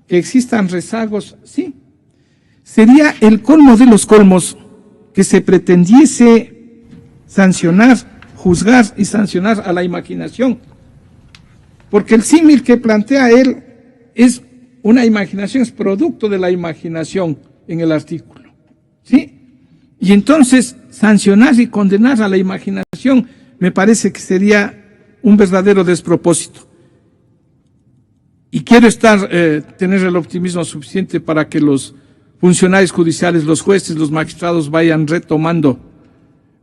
Que existan rezagos, sí. Sería el colmo de los colmos que se pretendiese sancionar, juzgar y sancionar a la imaginación. Porque el símil que plantea él es una imaginación, es producto de la imaginación en el artículo, ¿sí? Y entonces sancionar y condenar a la imaginación me parece que sería un verdadero despropósito. Y quiero tener el optimismo suficiente para que los funcionarios judiciales, los jueces, los magistrados vayan retomando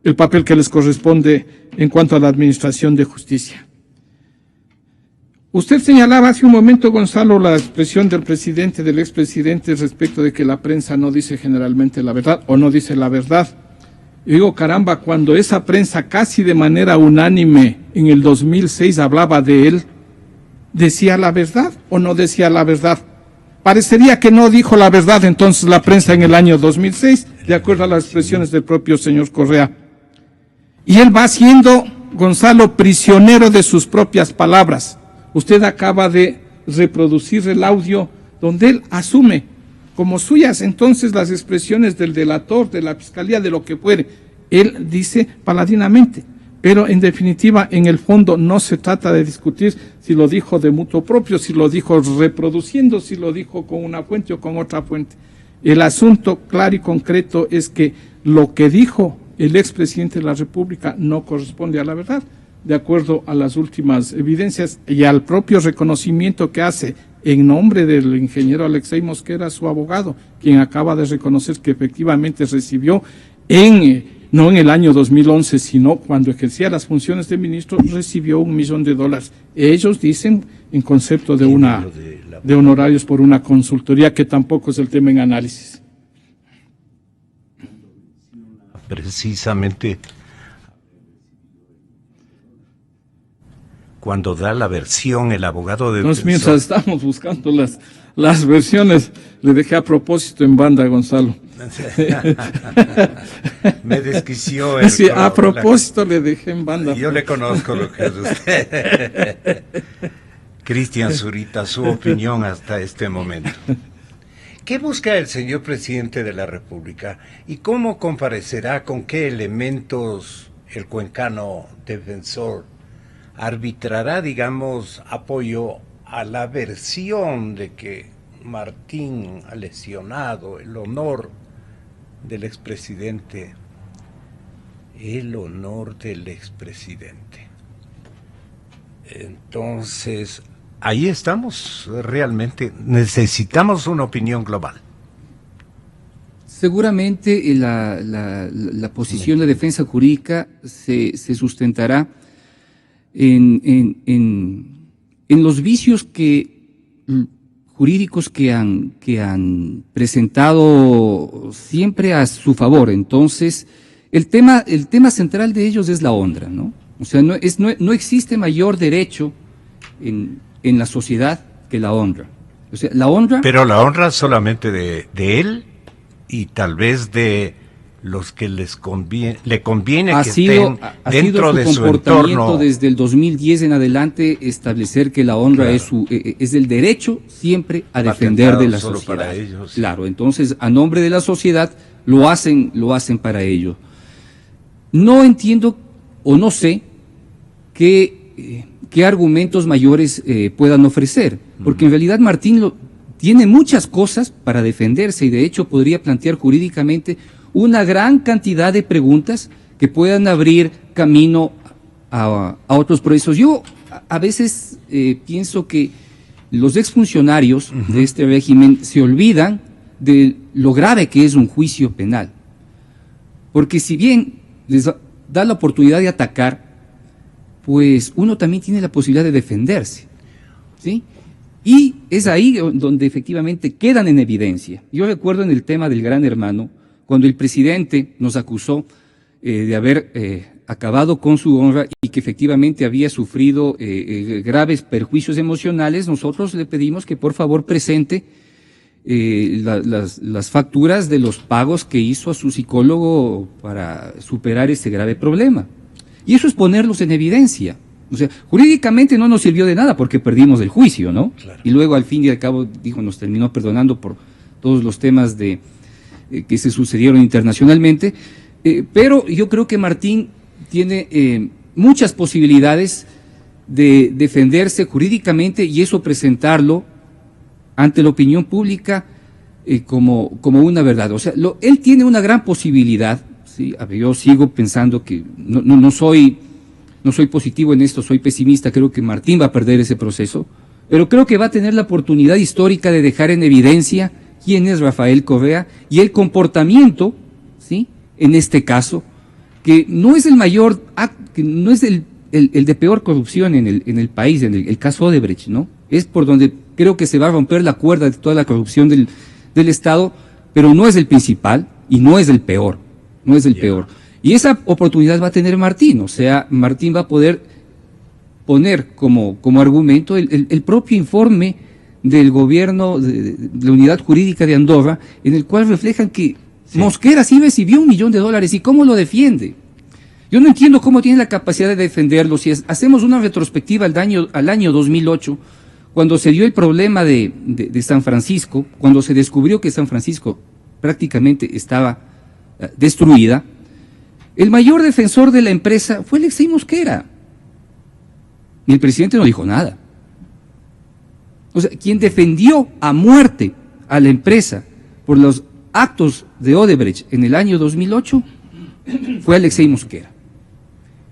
el papel que les corresponde en cuanto a la administración de justicia. Usted señalaba hace un momento, Gonzalo, la expresión del presidente, del expresidente, respecto de que la prensa no dice generalmente la verdad o no dice la verdad. Yo digo, caramba, cuando esa prensa casi de manera unánime en el 2006 hablaba de él, ¿decía la verdad o no decía la verdad? Parecería que no dijo la verdad entonces la prensa en el año 2006, de acuerdo a las expresiones del propio señor Correa. Y él va siendo, Gonzalo, prisionero de sus propias palabras. Usted acaba de reproducir el audio donde él asume como suyas entonces las expresiones del delator, de la fiscalía, de lo que fuere. Él dice paladinamente, pero en definitiva, en el fondo no se trata de discutir si lo dijo de mutuo propio, si lo dijo reproduciendo, si lo dijo con una fuente o con otra fuente. El asunto claro y concreto es que lo que dijo el expresidente de la República no corresponde a la verdad, de acuerdo a las últimas evidencias y al propio reconocimiento que hace en nombre del ingeniero Alexei Mosquera, su abogado, quien acaba de reconocer que efectivamente recibió no en el año 2011, sino cuando ejercía las funciones de ministro, recibió $1 millón. Ellos dicen en concepto de honorarios por una consultoría, que tampoco es el tema en análisis. Precisamente cuando da la versión el abogado de... Entonces, mientras estamos buscando las versiones, le dejé a propósito en banda, Gonzalo. Me desquició. Sí, a propósito le dejé en banda. Yo le conozco lo que es usted. Cristian Zurita, su opinión hasta este momento. ¿Qué busca el señor presidente de la República y cómo comparecerá, con qué elementos el cuencano defensor arbitrará, digamos, apoyo a la versión de que Martín ha lesionado el honor del expresidente? El honor del expresidente. Entonces, ahí estamos, realmente necesitamos una opinión global. Seguramente la posición de defensa jurídica se sustentará en los vicios jurídicos que han presentado siempre a su favor. Entonces, el tema central de ellos es la honra, ¿no? O sea, no existe mayor derecho en la sociedad que la honra. O sea, la honra... Pero la honra solamente de él y tal vez de los que le conviene que estén dentro de su entorno. Desde el 2010 en adelante establecer que la honra es el derecho siempre a defender de la sociedad. Para ellos. Claro, entonces a nombre de la sociedad lo hacen para ello. No entiendo o no sé qué argumentos mayores puedan ofrecer, porque en realidad Martín tiene muchas cosas para defenderse y de hecho podría plantear jurídicamente una gran cantidad de preguntas que puedan abrir camino a otros procesos. Yo a veces pienso que los exfuncionarios de este régimen se olvidan de lo grave que es un juicio penal, porque si bien les da la oportunidad de atacar, pues uno también tiene la posibilidad de defenderse, ¿sí? Y es ahí donde efectivamente quedan en evidencia. Yo recuerdo en el tema del Gran Hermano, cuando el presidente nos acusó de haber acabado con su honra y que efectivamente había sufrido graves perjuicios emocionales, nosotros le pedimos que por favor presente las facturas de los pagos que hizo a su psicólogo para superar este grave problema. Y eso es ponerlos en evidencia. O sea, jurídicamente no nos sirvió de nada porque perdimos el juicio, ¿no? Claro. Y luego al fin y al cabo, nos terminó perdonando por todos los temas que se sucedieron internacionalmente. Pero yo creo que Martín tiene muchas posibilidades de defenderse jurídicamente y eso presentarlo ante la opinión pública como una verdad. O sea, él tiene una gran posibilidad, ¿sí? Yo sigo pensando que no soy positivo en esto, soy pesimista, creo que Martín va a perder ese proceso, pero creo que va a tener la oportunidad histórica de dejar en evidencia quién es Rafael Correa y el comportamiento, ¿sí? En este caso, que no es el mayor, que no es el de peor corrupción en el país, en el caso Odebrecht, ¿no? Es por donde creo que se va a romper la cuerda de toda la corrupción del Estado, pero no es el principal y no es el peor, no es el peor. Y esa oportunidad va a tener Martín, o sea, Martín va a poder poner como argumento el propio informe del gobierno de la unidad jurídica de Andorra, en el cual reflejan que Mosquera sí recibió $1 millón y cómo lo defiende. Yo no entiendo cómo tiene la capacidad de defenderlo. Si hacemos una retrospectiva al año 2008, cuando se dio el problema de San Francisco, cuando se descubrió que San Francisco prácticamente estaba destruida, el mayor defensor de la empresa fue Alexei Mosquera. Y el presidente no dijo nada. O sea, quien defendió a muerte a la empresa por los actos de Odebrecht en el año 2008 fue Alexei Mosquera.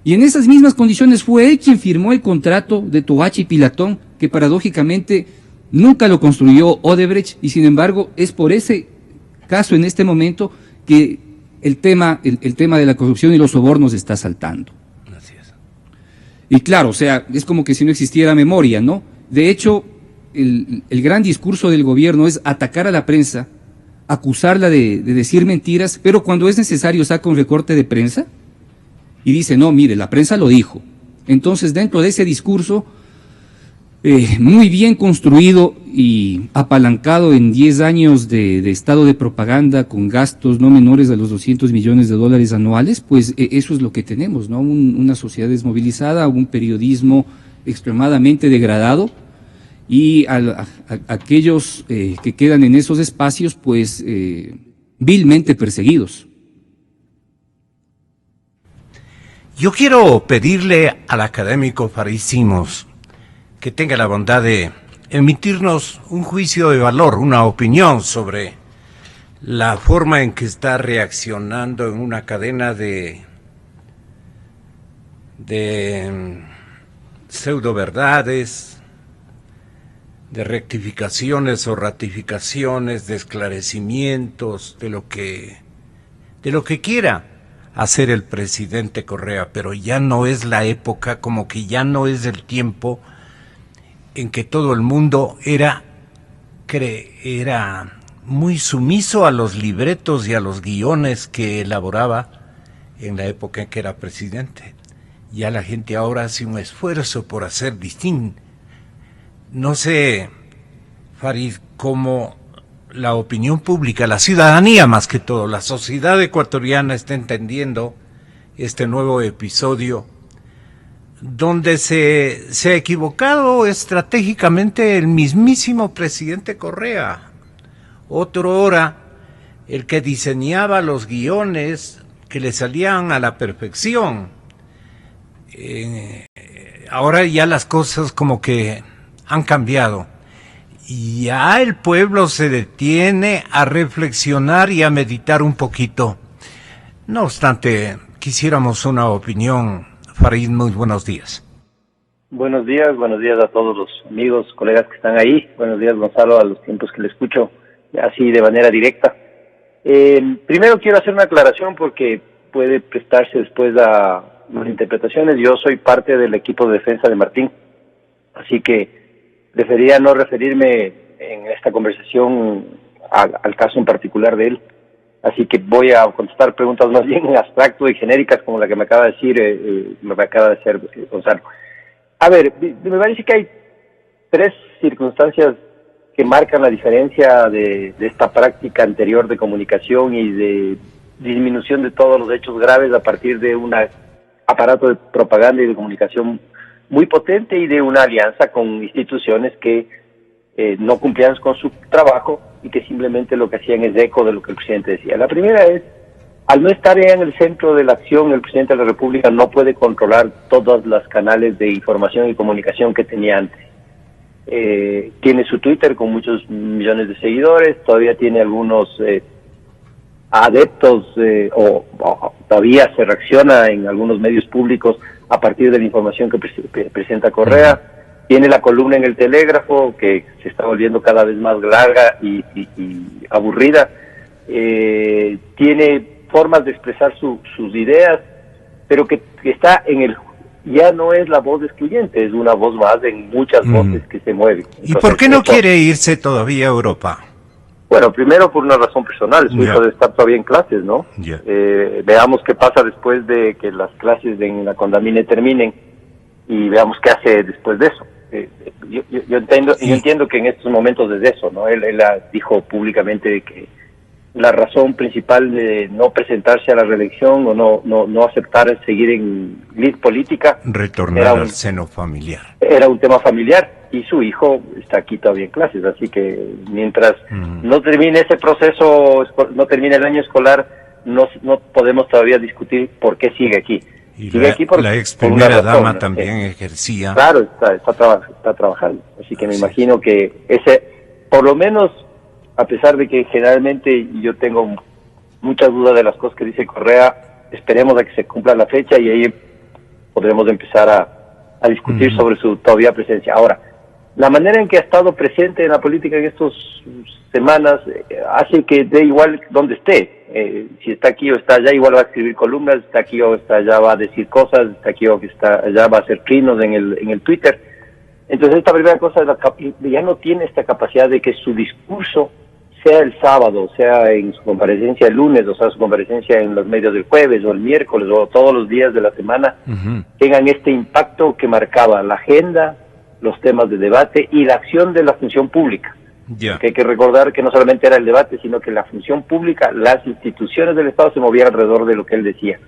Y en esas mismas condiciones fue él quien firmó el contrato de Toachi Pilatón, que paradójicamente nunca lo construyó Odebrecht, y sin embargo es por ese caso en este momento que el tema de la corrupción y los sobornos está saltando. Gracias. Y claro, o sea, es como que si no existiera memoria, ¿no? De hecho, el gran discurso del gobierno es atacar a la prensa, acusarla de decir mentiras, pero cuando es necesario saca un recorte de prensa y dice, no, mire, la prensa lo dijo. Entonces, dentro de ese discurso, muy bien construido y apalancado en 10 años de estado de propaganda con gastos no menores a los $200 millones anuales, pues eso es lo que tenemos, ¿no? Una sociedad desmovilizada, un periodismo extremadamente degradado y aquellos que quedan en esos espacios, pues vilmente perseguidos. Yo quiero pedirle al académico Farid Simos que tenga la bondad de emitirnos un juicio de valor, una opinión sobre la forma en que está reaccionando en una cadena de pseudo verdades, de rectificaciones o ratificaciones, de esclarecimientos, de lo que quiera hacer el presidente Correa, pero ya no es la época, como que ya no es el tiempo en que todo el mundo era muy sumiso a los libretos y a los guiones que elaboraba en la época en que era presidente. Ya la gente ahora hace un esfuerzo por hacer distinto. No sé, Farid, cómo la opinión pública, la ciudadanía más que todo, la sociedad ecuatoriana está entendiendo este nuevo episodio donde se ha equivocado estratégicamente el mismísimo presidente Correa. Otrora, el que diseñaba los guiones que le salían a la perfección. Ahora ya las cosas como que han cambiado. Y ya el pueblo se detiene a reflexionar y a meditar un poquito. No obstante, quisiéramos una opinión. Farid, muy buenos días. Buenos días a todos los amigos, colegas que están ahí. Buenos días, Gonzalo, a los tiempos que le escucho así de manera directa. Primero quiero hacer una aclaración porque puede prestarse después a malinterpretaciones. Yo soy parte del equipo de defensa de Martín, así que preferiría no referirme en esta conversación al caso en particular de él. Así que voy a contestar preguntas más bien en abstracto y genéricas como la que me acaba de decir, Gonzalo. A ver, me parece que hay tres circunstancias que marcan la diferencia de esta práctica anterior de comunicación y de disminución de todos los hechos graves a partir de un aparato de propaganda y de comunicación muy potente y de una alianza con instituciones que no cumplían con su trabajo y que simplemente lo que hacían es eco de lo que el presidente decía. La primera es, al no estar en el centro de la acción, el presidente de la República no puede controlar todos los canales de información y comunicación que tenía antes. Tiene su Twitter con muchos millones de seguidores, todavía tiene algunos adeptos o todavía se reacciona en algunos medios públicos a partir de la información que presenta Correa. Tiene la columna en el Telégrafo, que se está volviendo cada vez más larga y aburrida. Tiene formas de expresar sus ideas, pero que está ya no es la voz excluyente, es una voz más en muchas voces que se mueven. Entonces, ¿y por qué no quiere irse todavía a Europa? Bueno, primero por una razón personal, su hijo debe estar todavía en clases, ¿no? Veamos qué pasa después de que las clases en la Condamine terminen y veamos qué hace después de eso. Yo entiendo que en estos momentos es eso, ¿no? Él dijo públicamente que la razón principal de no presentarse a la reelección o no aceptar seguir en lid política, retornar al seno familiar. Era un tema familiar y su hijo está aquí todavía en clases, así que mientras no termine ese proceso, no termine el año escolar, no podemos todavía discutir por qué sigue aquí. Y la ex primera dama también ejercía. Claro, está trabajando. Así que me imagino que por lo menos, a pesar de que generalmente yo tengo muchas dudas de las cosas que dice Correa, esperemos a que se cumpla la fecha y ahí podremos empezar a discutir sobre su todavía presencia. Ahora, la manera en que ha estado presente en la política en estas semanas hace que dé igual donde esté. Si está aquí o está allá, igual va a escribir columnas, está aquí o está allá, va a decir cosas, está aquí o está allá, va a hacer trinos en el Twitter. Entonces esta primera cosa ya no tiene esta capacidad de que su discurso, sea el sábado, sea en su comparecencia el lunes, o sea su comparecencia en los medios del jueves o el miércoles o todos los días de la semana, tengan este impacto que marcaba la agenda, los temas de debate y la acción de la función pública. Que hay que recordar que no solamente era el debate, sino que la función pública, las instituciones del Estado se movían alrededor de lo que él decía.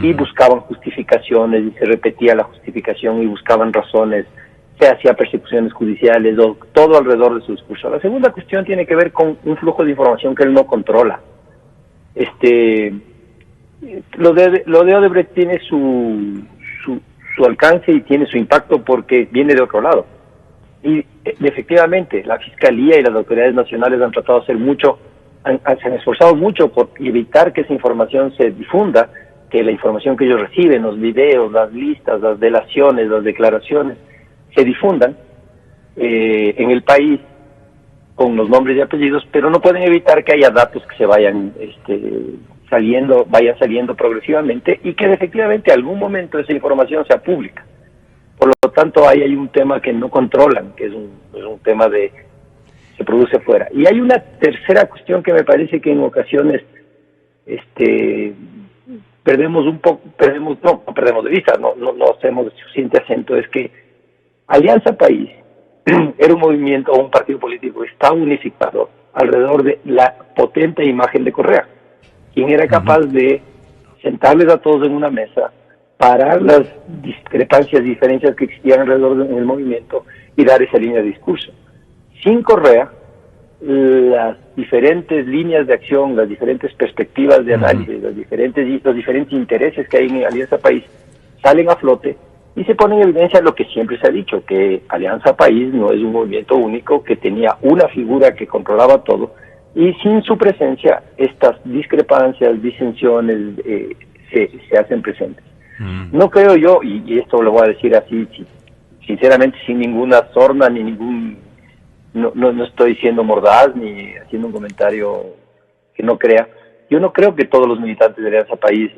Y buscaban justificaciones, y se repetía la justificación, y buscaban razones, se hacía persecuciones judiciales, o todo alrededor de su discurso. La segunda cuestión tiene que ver con un flujo de información que él no controla. Lo de Odebrecht tiene su alcance y tiene su impacto porque viene de otro lado. Y efectivamente, la Fiscalía y las autoridades nacionales han tratado de hacer mucho, se han esforzado mucho por evitar que esa información se difunda, que la información que ellos reciben, los videos, las listas, las delaciones, las declaraciones, se difundan en el país con los nombres y apellidos, pero no pueden evitar que haya datos que se vayan vayan saliendo progresivamente y que efectivamente en algún momento esa información sea pública. Por lo tanto, ahí hay un tema que no controlan, que es un tema se produce fuera. Y hay una tercera cuestión que me parece que en ocasiones perdemos de vista, no hacemos suficiente acento, es que Alianza País era un movimiento o un partido político que estaba unificado alrededor de la potente imagen de Correa, quien era capaz de sentarles a todos en una mesa, parar las discrepancias y diferencias que existían alrededor del movimiento y dar esa línea de discurso. Sin Correa, las diferentes líneas de acción, las diferentes perspectivas de análisis, los diferentes intereses que hay en Alianza País salen a flote y se pone en evidencia lo que siempre se ha dicho, que Alianza País no es un movimiento único, que tenía una figura que controlaba todo, y sin su presencia estas discrepancias, disensiones se hacen presentes. No creo yo, y esto lo voy a decir así, sinceramente, sin ninguna sorna ni ningún... No estoy siendo mordaz ni haciendo un comentario que no crea. Yo no creo que todos los militantes de Alianza País,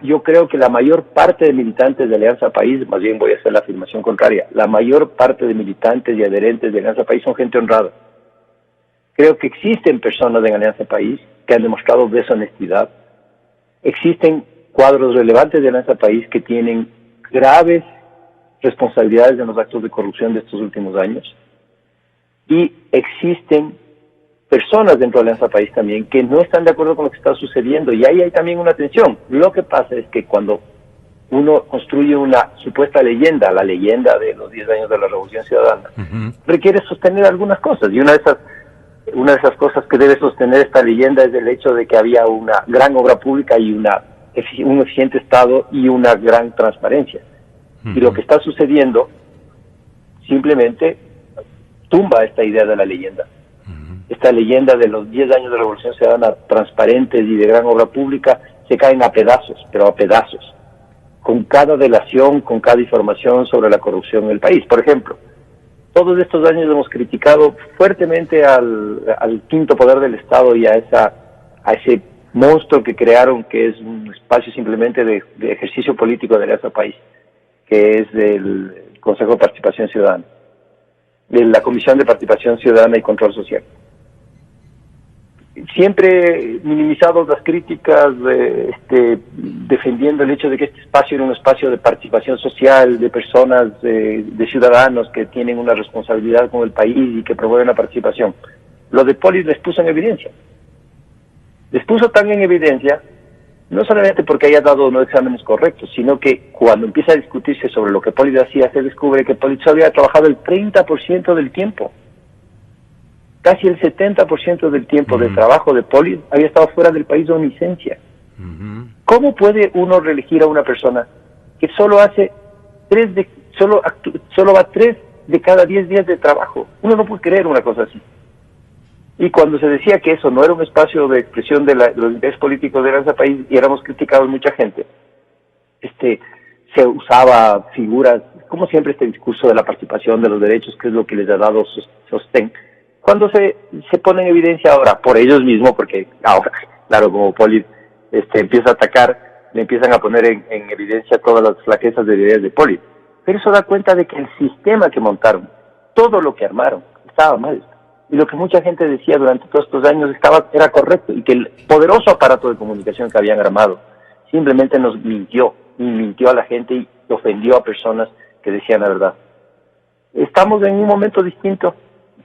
yo creo que la mayor parte de militantes de Alianza País, más bien voy a hacer la afirmación contraria, la mayor parte de militantes y adherentes de Alianza País son gente honrada. Creo que existen personas en Alianza País que han demostrado deshonestidad. Existen cuadros relevantes de Alianza País que tienen graves responsabilidades en los actos de corrupción de estos últimos años. Y existen personas dentro de Alianza País también que no están de acuerdo con lo que está sucediendo, y ahí hay también una tensión. Lo que pasa es que cuando uno construye una supuesta leyenda, la leyenda de los 10 años de la Revolución Ciudadana, requiere sostener algunas cosas, y una de esas cosas que debe sostener esta leyenda es el hecho de que había una gran obra pública y un eficiente Estado y una gran transparencia. Y lo que está sucediendo simplemente tumba esta idea de la leyenda. Esta leyenda de los 10 años de Revolución Ciudadana transparentes y de gran obra pública se caen a pedazos, pero a pedazos, con cada delación, con cada información sobre la corrupción en el país. Por ejemplo, todos estos años hemos criticado fuertemente al quinto poder del Estado y a ese monstruo que crearon, que es un espacio simplemente de ejercicio político de Alianza País, que es el Consejo de Participación Ciudadana, de la Comisión de Participación Ciudadana y Control Social. Siempre minimizados las críticas, defendiendo el hecho de que este espacio era un espacio de participación social, de personas, de ciudadanos que tienen una responsabilidad con el país y que promueven la participación. Lo de Polis les puso en evidencia. Les puso tan en evidencia, no solamente porque haya dado no exámenes correctos, sino que cuando empieza a discutirse sobre lo que Polis hacía, se descubre que Polis solo había trabajado el 30% del tiempo. Casi el 70% del tiempo de trabajo de Polis había estado fuera del país con licencia. ¿Cómo puede uno reelegir a una persona que solo hace solo va 3 de cada 10 días de trabajo? Uno no puede creer una cosa así. Y cuando se decía que eso no era un espacio de expresión de los intereses políticos de Alianza País, y éramos criticados mucha gente, se usaba figuras, como siempre, este discurso de la participación, de los derechos, que es lo que les ha dado sostén. Cuando se pone en evidencia ahora, por ellos mismos, porque ahora, claro, como Polis empieza a atacar, le empiezan a poner en evidencia todas las flaquezas de ideas de Polis. Pero eso da cuenta de que el sistema que montaron, todo lo que armaron, estaba mal. Y lo que mucha gente decía durante todos estos años era correcto, y que el poderoso aparato de comunicación que habían armado simplemente nos mintió a la gente y ofendió a personas que decían la verdad. Estamos en un momento distinto.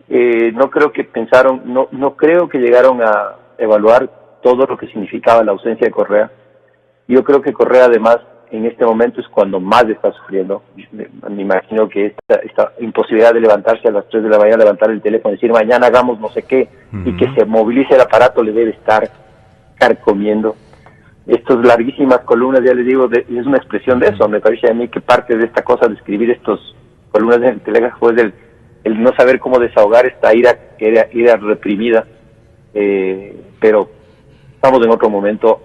No creo que llegaron a evaluar todo lo que significaba la ausencia de Correa. Yo creo que Correa, además, en este momento es cuando más está sufriendo. Me imagino que esta imposibilidad de levantarse a las 3 de la mañana, levantar el teléfono y decir mañana hagamos no sé qué, y que se movilice el aparato, le debe estar carcomiendo. Estas larguísimas columnas, ya les digo, es una expresión de eso. Me parece a mí que parte de esta cosa de escribir estas columnas en el telégrafo es el no saber cómo desahogar esta ira reprimida, pero estamos en otro momento,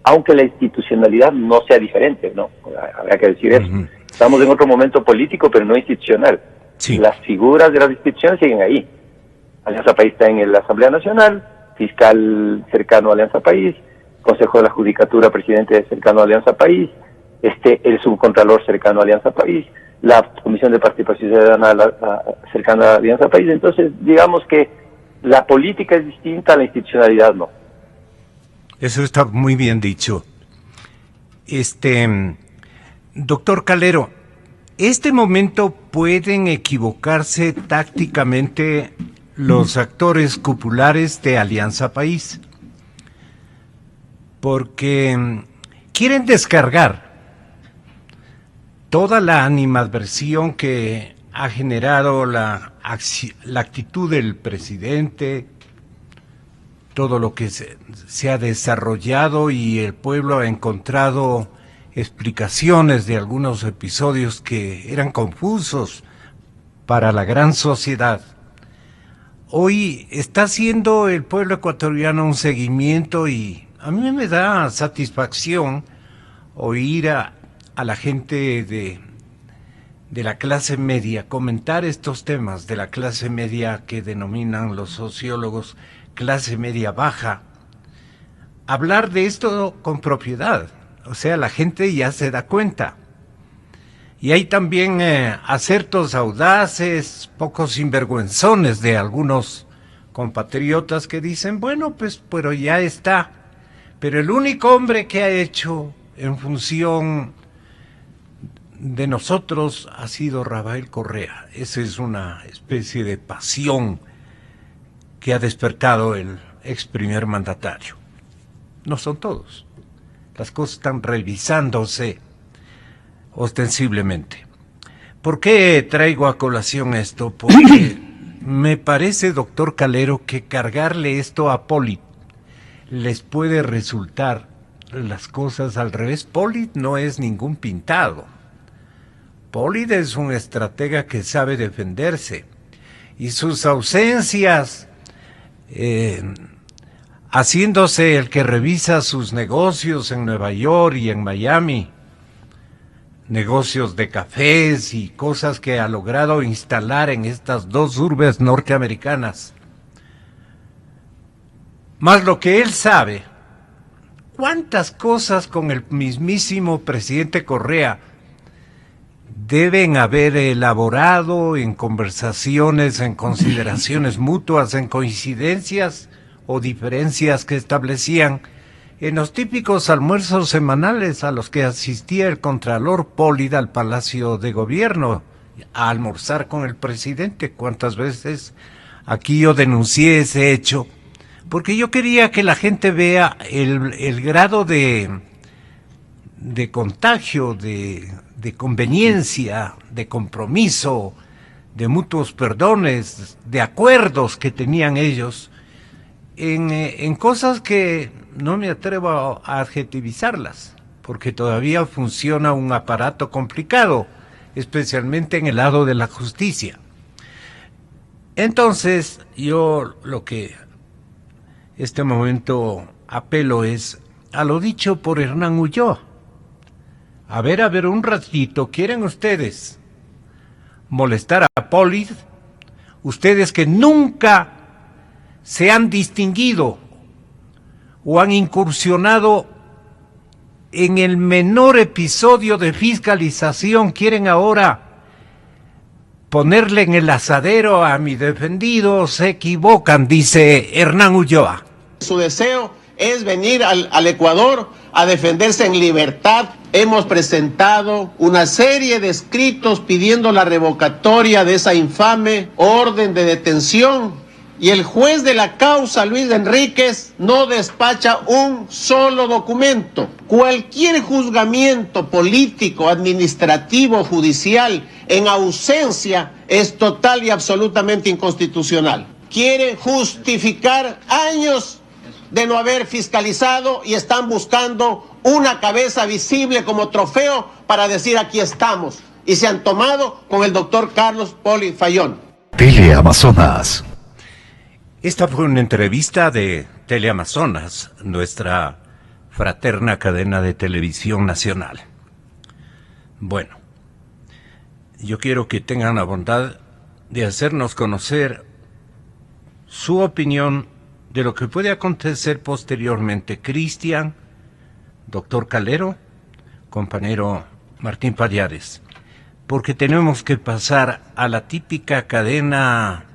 aunque la institucionalidad no sea diferente, ¿no? Habrá que decir eso. Estamos en otro momento político, pero no institucional. Sí. Las figuras de las instituciones siguen ahí. Alianza País está en la Asamblea Nacional, fiscal cercano a Alianza País, Consejo de la Judicatura, presidente cercano a Alianza País, el subcontralor cercano a Alianza País, la Comisión de Participación Ciudadana cercana a Alianza País. Entonces, digamos que la política es distinta, la institucionalidad no. Eso está muy bien dicho. Doctor Calero, este momento pueden equivocarse tácticamente los actores cupulares de Alianza País, porque quieren descargar toda la animadversión que ha generado la actitud del presidente, todo lo que se ha desarrollado, y el pueblo ha encontrado explicaciones de algunos episodios que eran confusos para la gran sociedad. Hoy está haciendo el pueblo ecuatoriano un seguimiento, y a mí me da satisfacción oír a la gente de la clase media comentar estos temas, de la clase media que denominan los sociólogos clase media baja, hablar de esto con propiedad. O sea, la gente ya se da cuenta. Y hay también acertos audaces, poco sinvergüenzones de algunos compatriotas que dicen, bueno, pues, pero ya está. Pero el único hombre que ha hecho en función de nosotros ha sido Rafael Correa. Esa es una especie de pasión que ha despertado el ex primer mandatario. No son todos. Las cosas están revisándose ostensiblemente. ¿Por qué traigo a colación esto? Porque me parece, doctor Calero, que cargarle esto a Polit les puede resultar las cosas al revés. Polit no es ningún pintado. Polit es un estratega que sabe defenderse, y sus ausencias, haciéndose el que revisa sus negocios en Nueva York y en Miami, negocios de cafés y cosas que ha logrado instalar en estas dos urbes norteamericanas, más lo que él sabe, cuántas cosas con el mismísimo presidente Correa deben haber elaborado en conversaciones, en consideraciones mutuas, en coincidencias o diferencias que establecían en los típicos almuerzos semanales a los que asistía el contralor Polit al Palacio de Gobierno a almorzar con el presidente. ¿Cuántas veces aquí yo denuncié ese hecho? Porque yo quería que la gente vea el grado de contagio, de conveniencia, de compromiso, de mutuos perdones, de acuerdos que tenían ellos en cosas que no me atrevo a adjetivizarlas, porque todavía funciona un aparato complicado, especialmente en el lado de la justicia. Entonces, yo lo que este momento apelo es a lo dicho por Hernán Ulloa. A ver, un ratito, ¿quieren ustedes molestar a Polit? Ustedes que nunca se han distinguido o han incursionado en el menor episodio de fiscalización, ¿quieren ahora ponerle en el asadero a mi defendido? Se equivocan, dice Hernán Ulloa. Su deseo es venir al Ecuador a defenderse en libertad. Hemos presentado una serie de escritos pidiendo la revocatoria de esa infame orden de detención, y el juez de la causa, Luis Enríquez, no despacha un solo documento. Cualquier juzgamiento político, administrativo, judicial, en ausencia, es total y absolutamente inconstitucional. Quieren justificar años de no haber fiscalizado y están buscando una cabeza visible como trofeo para decir aquí estamos. Y se han tomado con el doctor Carlos Polit Fayón. Teleamazonas. Esta fue una entrevista de Teleamazonas, nuestra fraterna cadena de televisión nacional. Bueno, yo quiero que tengan la bondad de hacernos conocer su opinión de lo que puede acontecer posteriormente. Cristian, doctor Calero, compañero Martín Pallares, porque tenemos que pasar a la típica cadena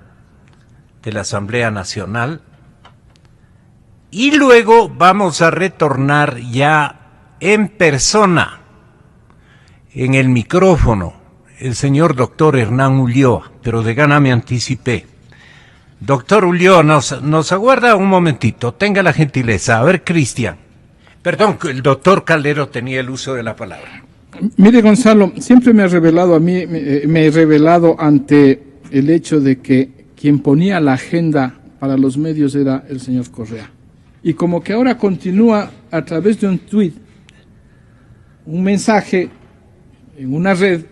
de la Asamblea Nacional y luego vamos a retornar ya en persona, en el micrófono, el señor doctor Hernán Ulloa, pero de gana me anticipé. Doctor Ulloa, nos aguarda un momentito, tenga la gentileza. A ver, Cristian. Perdón, el doctor Caldero tenía el uso de la palabra. Mire, Gonzalo, siempre me ha revelado a mí, me he revelado ante el hecho de que quien ponía la agenda para los medios era el señor Correa. Y como que ahora continúa a través de un tuit, un mensaje en una red,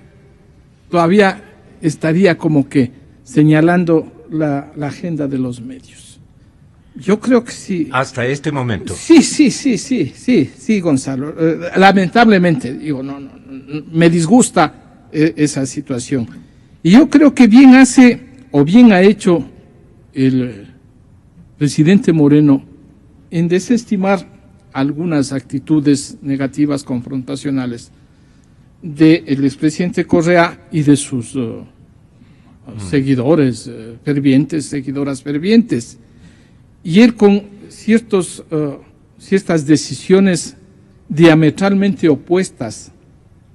todavía estaría como que señalando la agenda de los medios. Yo creo que sí. Hasta este momento. Sí, Gonzalo. Lamentablemente, digo, no, me disgusta esa situación. Y yo creo que bien hace o bien ha hecho el presidente Moreno en desestimar algunas actitudes negativas, confrontacionales del expresidente Correa y de sus seguidores fervientes, seguidoras fervientes. Y él con ciertas decisiones diametralmente opuestas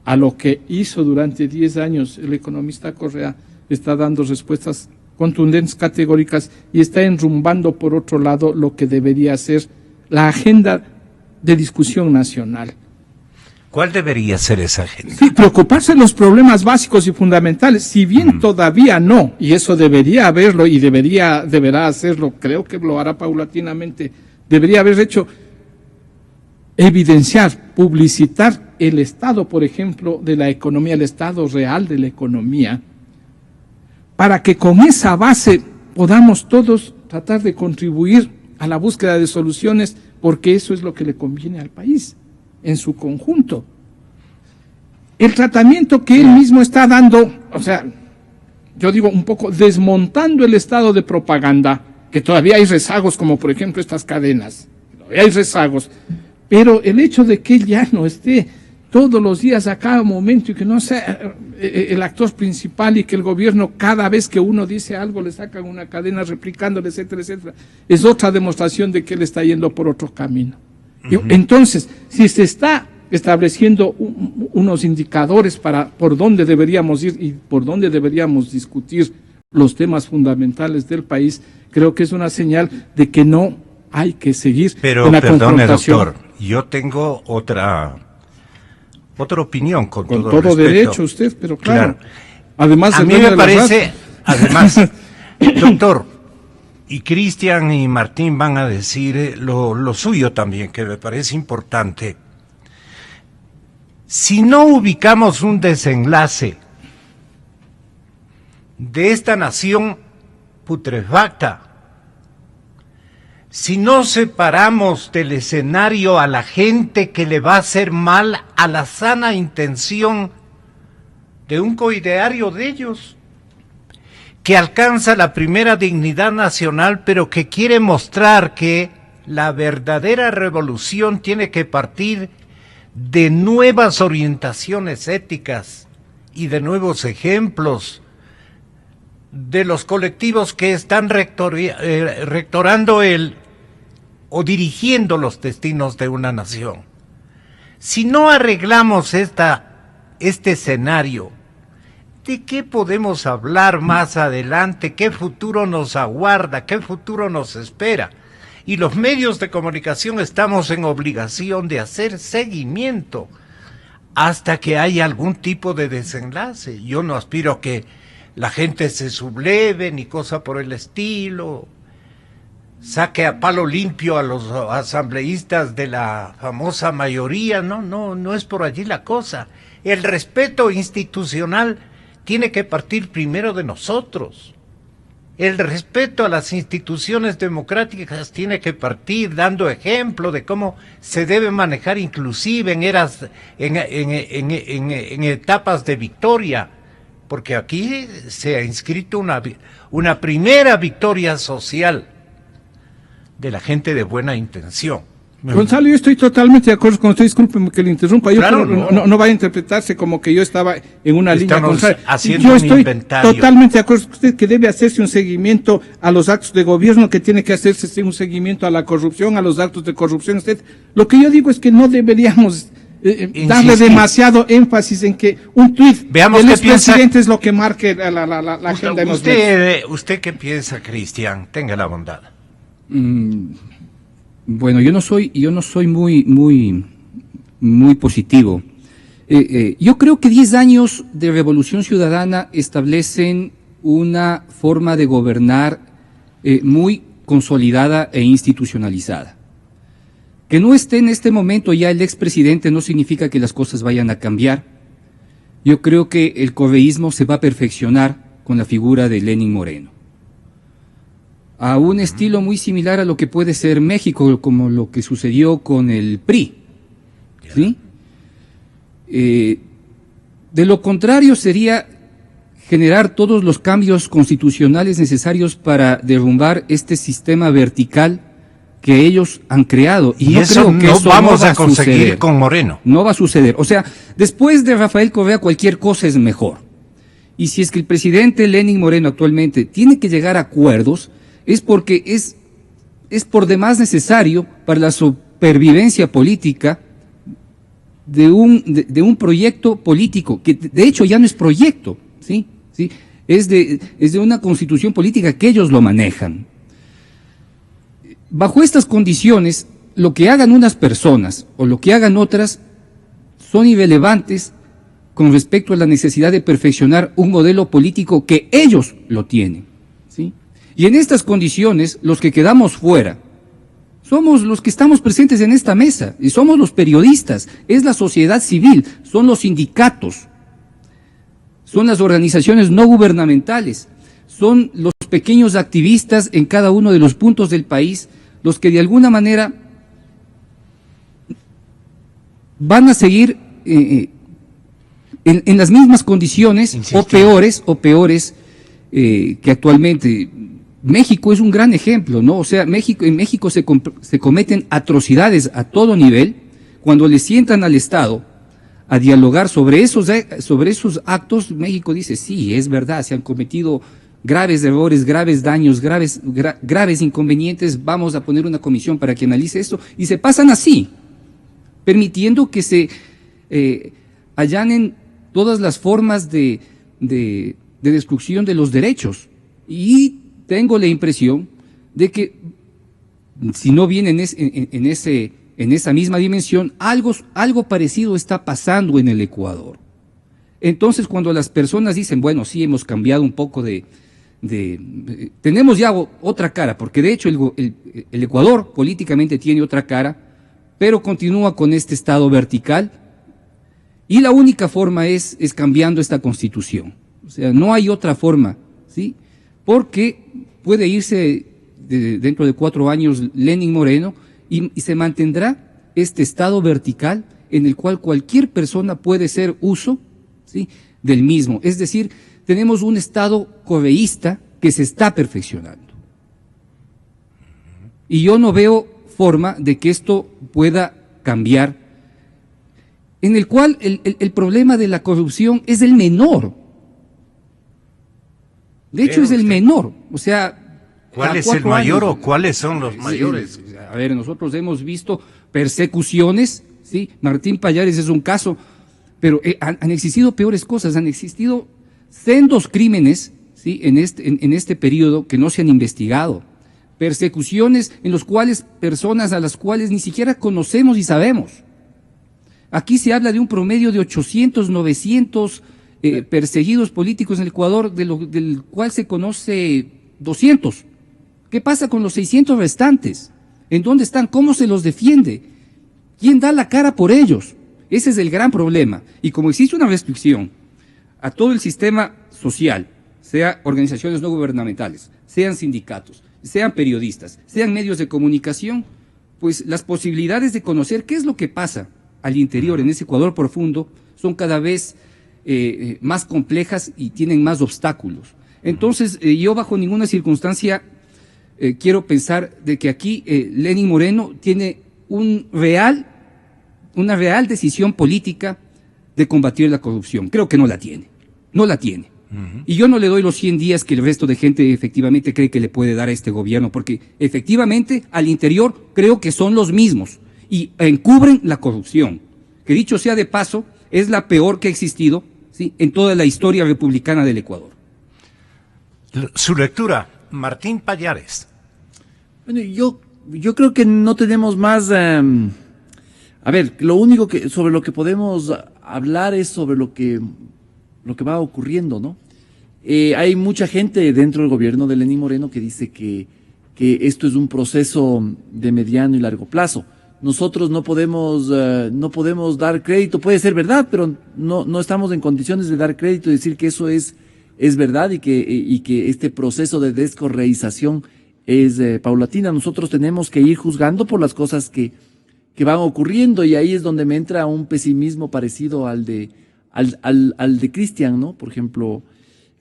a lo que hizo durante 10 años el economista Correa, está dando respuestas contundentes, categóricas, y está enrumbando por otro lado lo que debería ser la agenda de discusión nacional. ¿Cuál debería ser esa agenda? Sí, preocuparse de los problemas básicos y fundamentales, si bien todavía no, y eso debería haberlo y deberá hacerlo, creo que lo hará paulatinamente, debería haber hecho evidenciar, publicitar el estado, por ejemplo, de la economía, el estado real de la economía, para que con esa base podamos todos tratar de contribuir a la búsqueda de soluciones, porque eso es lo que le conviene al país en su conjunto. El tratamiento que él mismo está dando, o sea, yo digo un poco desmontando el estado de propaganda, que todavía hay rezagos, como por ejemplo estas cadenas, todavía hay rezagos, pero el hecho de que él ya no esté todos los días a cada momento y que no sea el actor principal y que el gobierno cada vez que uno dice algo le sacan una cadena replicándole, etcétera, etcétera, es otra demostración de que él está yendo por otro camino. Entonces, si se está estableciendo unos indicadores por dónde deberíamos ir y por dónde deberíamos discutir los temas fundamentales del país, creo que es una señal de que no hay que seguir en la confrontación. Doctor, yo tengo otra opinión con todo respeto. Derecho usted, pero claro. Además, a mí me parece, además, doctor, y Cristian y Martín van a decir lo suyo también, que me parece importante. Si no ubicamos un desenlace de esta nación putrefacta, si no separamos del escenario a la gente que le va a hacer mal a la sana intención de un coideario de ellos, que alcanza la primera dignidad nacional, pero que quiere mostrar que la verdadera revolución tiene que partir de nuevas orientaciones éticas y de nuevos ejemplos de los colectivos que están rectorando o dirigiendo los destinos de una nación. Si no arreglamos este escenario, ¿de qué podemos hablar más adelante? ¿Qué futuro nos aguarda? ¿Qué futuro nos espera? Y los medios de comunicación estamos en obligación de hacer seguimiento hasta que haya algún tipo de desenlace. Yo no aspiro a que la gente se subleve ni cosa por el estilo, saque a palo limpio a los asambleístas de la famosa mayoría, no es por allí la cosa. El respeto institucional tiene que partir primero de nosotros. El respeto a las instituciones democráticas tiene que partir dando ejemplo de cómo se debe manejar, inclusive en etapas de victoria, porque aquí se ha inscrito una primera victoria social de la gente de buena intención. Gonzalo, yo estoy totalmente de acuerdo con usted, discúlpeme que le interrumpa, yo claro, no va a interpretarse como que yo estaba en una línea contraria. Yo estoy totalmente de acuerdo con usted que debe hacerse un seguimiento a los actos de gobierno, que tiene que hacerse un seguimiento a la corrupción, a los actos de corrupción. Lo que yo digo es que no deberíamos darle demasiado énfasis en que un tuit Veamos del qué piensa. expresidente es lo que marque la agenda de los medios. ¿Usted qué piensa, Cristian? Tenga la bondad. Bueno, yo no soy muy positivo. Yo creo que 10 años de Revolución Ciudadana establecen una forma de gobernar muy consolidada e institucionalizada. Que no esté en este momento ya el expresidente no significa que las cosas vayan a cambiar. Yo creo que el correísmo se va a perfeccionar con la figura de Lenín Moreno. A un estilo muy similar a lo que puede ser México, como lo que sucedió con el PRI. ¿Sí? De lo contrario sería generar todos los cambios constitucionales necesarios para derrumbar este sistema vertical que ellos han creado. Y no eso creo que no eso vamos a conseguir suceder. Con Moreno. No va a suceder. O sea, después de Rafael Correa cualquier cosa es mejor. Y si es que el presidente Lenín Moreno actualmente tiene que llegar a acuerdos, es porque es por demás necesario para la supervivencia política de un proyecto político, que de hecho ya no es proyecto, ¿sí? ¿Sí? Es de una constitución política que ellos lo manejan. Bajo estas condiciones, lo que hagan unas personas o lo que hagan otras son irrelevantes con respecto a la necesidad de perfeccionar un modelo político que ellos lo tienen, ¿sí? Y en estas condiciones, los que quedamos fuera somos los que estamos presentes en esta mesa, y somos los periodistas, es la sociedad civil, son los sindicatos, son las organizaciones no gubernamentales, son los pequeños activistas en cada uno de los puntos del país, los que de alguna manera van a seguir en las mismas condiciones o peores que actualmente. México es un gran ejemplo, ¿no? O sea, en México se cometen atrocidades a todo nivel. Cuando le sientan al Estado a dialogar sobre esos actos, México dice, sí, es verdad, se han cometido graves errores, graves daños, graves inconvenientes, vamos a poner una comisión para que analice esto, y se pasan así, permitiendo que se allanen todas las formas de destrucción de los derechos. Y tengo la impresión de que, si no viene en esa misma dimensión, algo parecido está pasando en el Ecuador. Entonces, cuando las personas dicen, bueno, sí, hemos cambiado un poco tenemos ya otra cara, porque de hecho el Ecuador políticamente tiene otra cara, pero continúa con este estado vertical, y la única forma es cambiando esta constitución. O sea, no hay otra forma, ¿sí? Porque puede irse dentro de 4 años Lenín Moreno y se mantendrá este estado vertical en el cual cualquier persona puede hacer uso, ¿sí?, del mismo. Es decir, tenemos un estado correísta que se está perfeccionando. Y yo no veo forma de que esto pueda cambiar, en el cual el problema de la corrupción es el menor. De hecho, es el menor. O sea, ¿cuál es el mayor o cuáles son los mayores? A ver, nosotros hemos visto persecuciones, ¿sí? Martín Pallares es un caso, pero han existido peores cosas, han existido sendos crímenes, ¿sí?, en este periodo que no se han investigado. Persecuciones en los cuales personas a las cuales ni siquiera conocemos y sabemos. Aquí se habla de un promedio de 800, 900 perseguidos políticos en el Ecuador, del cual se conoce 200. ¿Qué pasa con los 600 restantes? ¿En dónde están? ¿Cómo se los defiende? ¿Quién da la cara por ellos? Ese es el gran problema. Y como existe una restricción a todo el sistema social, sea organizaciones no gubernamentales, sean sindicatos, sean periodistas, sean medios de comunicación, pues las posibilidades de conocer qué es lo que pasa al interior en ese Ecuador profundo son cada vez más complejas y tienen más obstáculos. Entonces, yo bajo ninguna circunstancia quiero pensar de que aquí Lenín Moreno tiene una real decisión política de combatir la corrupción. Creo que no la tiene. Y yo no le doy los 100 días que el resto de gente efectivamente cree que le puede dar a este gobierno, porque efectivamente al interior creo que son los mismos y encubren la corrupción. que dicho sea de paso, es la peor que ha existido, ¿sí?, en toda la historia republicana del Ecuador. Su lectura, Martín Pallares. Bueno, yo creo que no tenemos más. A ver, lo único que sobre lo que podemos hablar es sobre lo que va ocurriendo, ¿no? Hay mucha gente dentro del gobierno de Lenín Moreno que dice que esto es un proceso de mediano y largo plazo. Nosotros no podemos dar crédito, puede ser verdad, pero no estamos en condiciones de dar crédito y decir que eso es verdad y que este proceso de descorreización es paulatina. Nosotros tenemos que ir juzgando por las cosas que van ocurriendo, y ahí es donde me entra un pesimismo parecido al de Cristian, ¿no? Por ejemplo,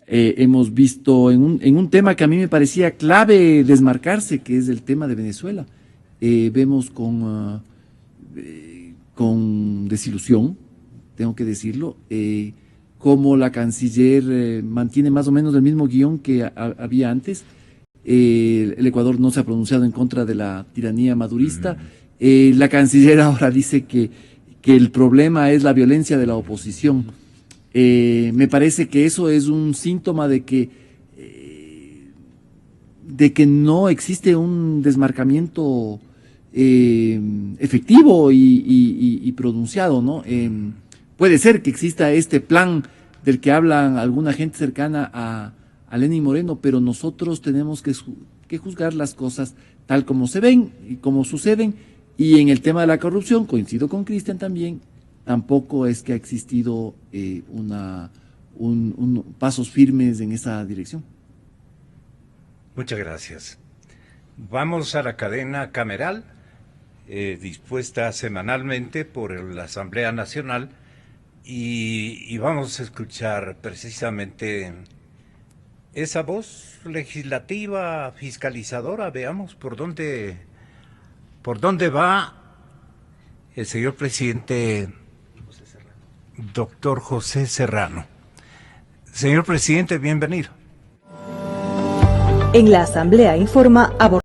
hemos visto en un tema que a mí me parecía clave desmarcarse, que es el tema de Venezuela. Vemos con desilusión, tengo que decirlo, cómo la canciller mantiene más o menos el mismo guión que había antes. El Ecuador no se ha pronunciado en contra de la tiranía madurista. La canciller ahora dice que el problema es la violencia de la oposición. Me parece que eso es un síntoma de que no existe un desmarcamiento efectivo y pronunciado, ¿no? Puede ser que exista este plan del que hablan alguna gente cercana a Lenín Moreno, pero nosotros tenemos que juzgar las cosas tal como se ven y como suceden. Y en el tema de la corrupción, coincido con Cristian también, tampoco es que ha existido pasos firmes en esa dirección. Muchas gracias. Vamos a la cadena cameral, dispuesta semanalmente por la Asamblea Nacional, y vamos a escuchar precisamente esa voz legislativa, fiscalizadora. Veamos por dónde va el señor presidente doctor José Serrano. Señor presidente, bienvenido. En la Asamblea informa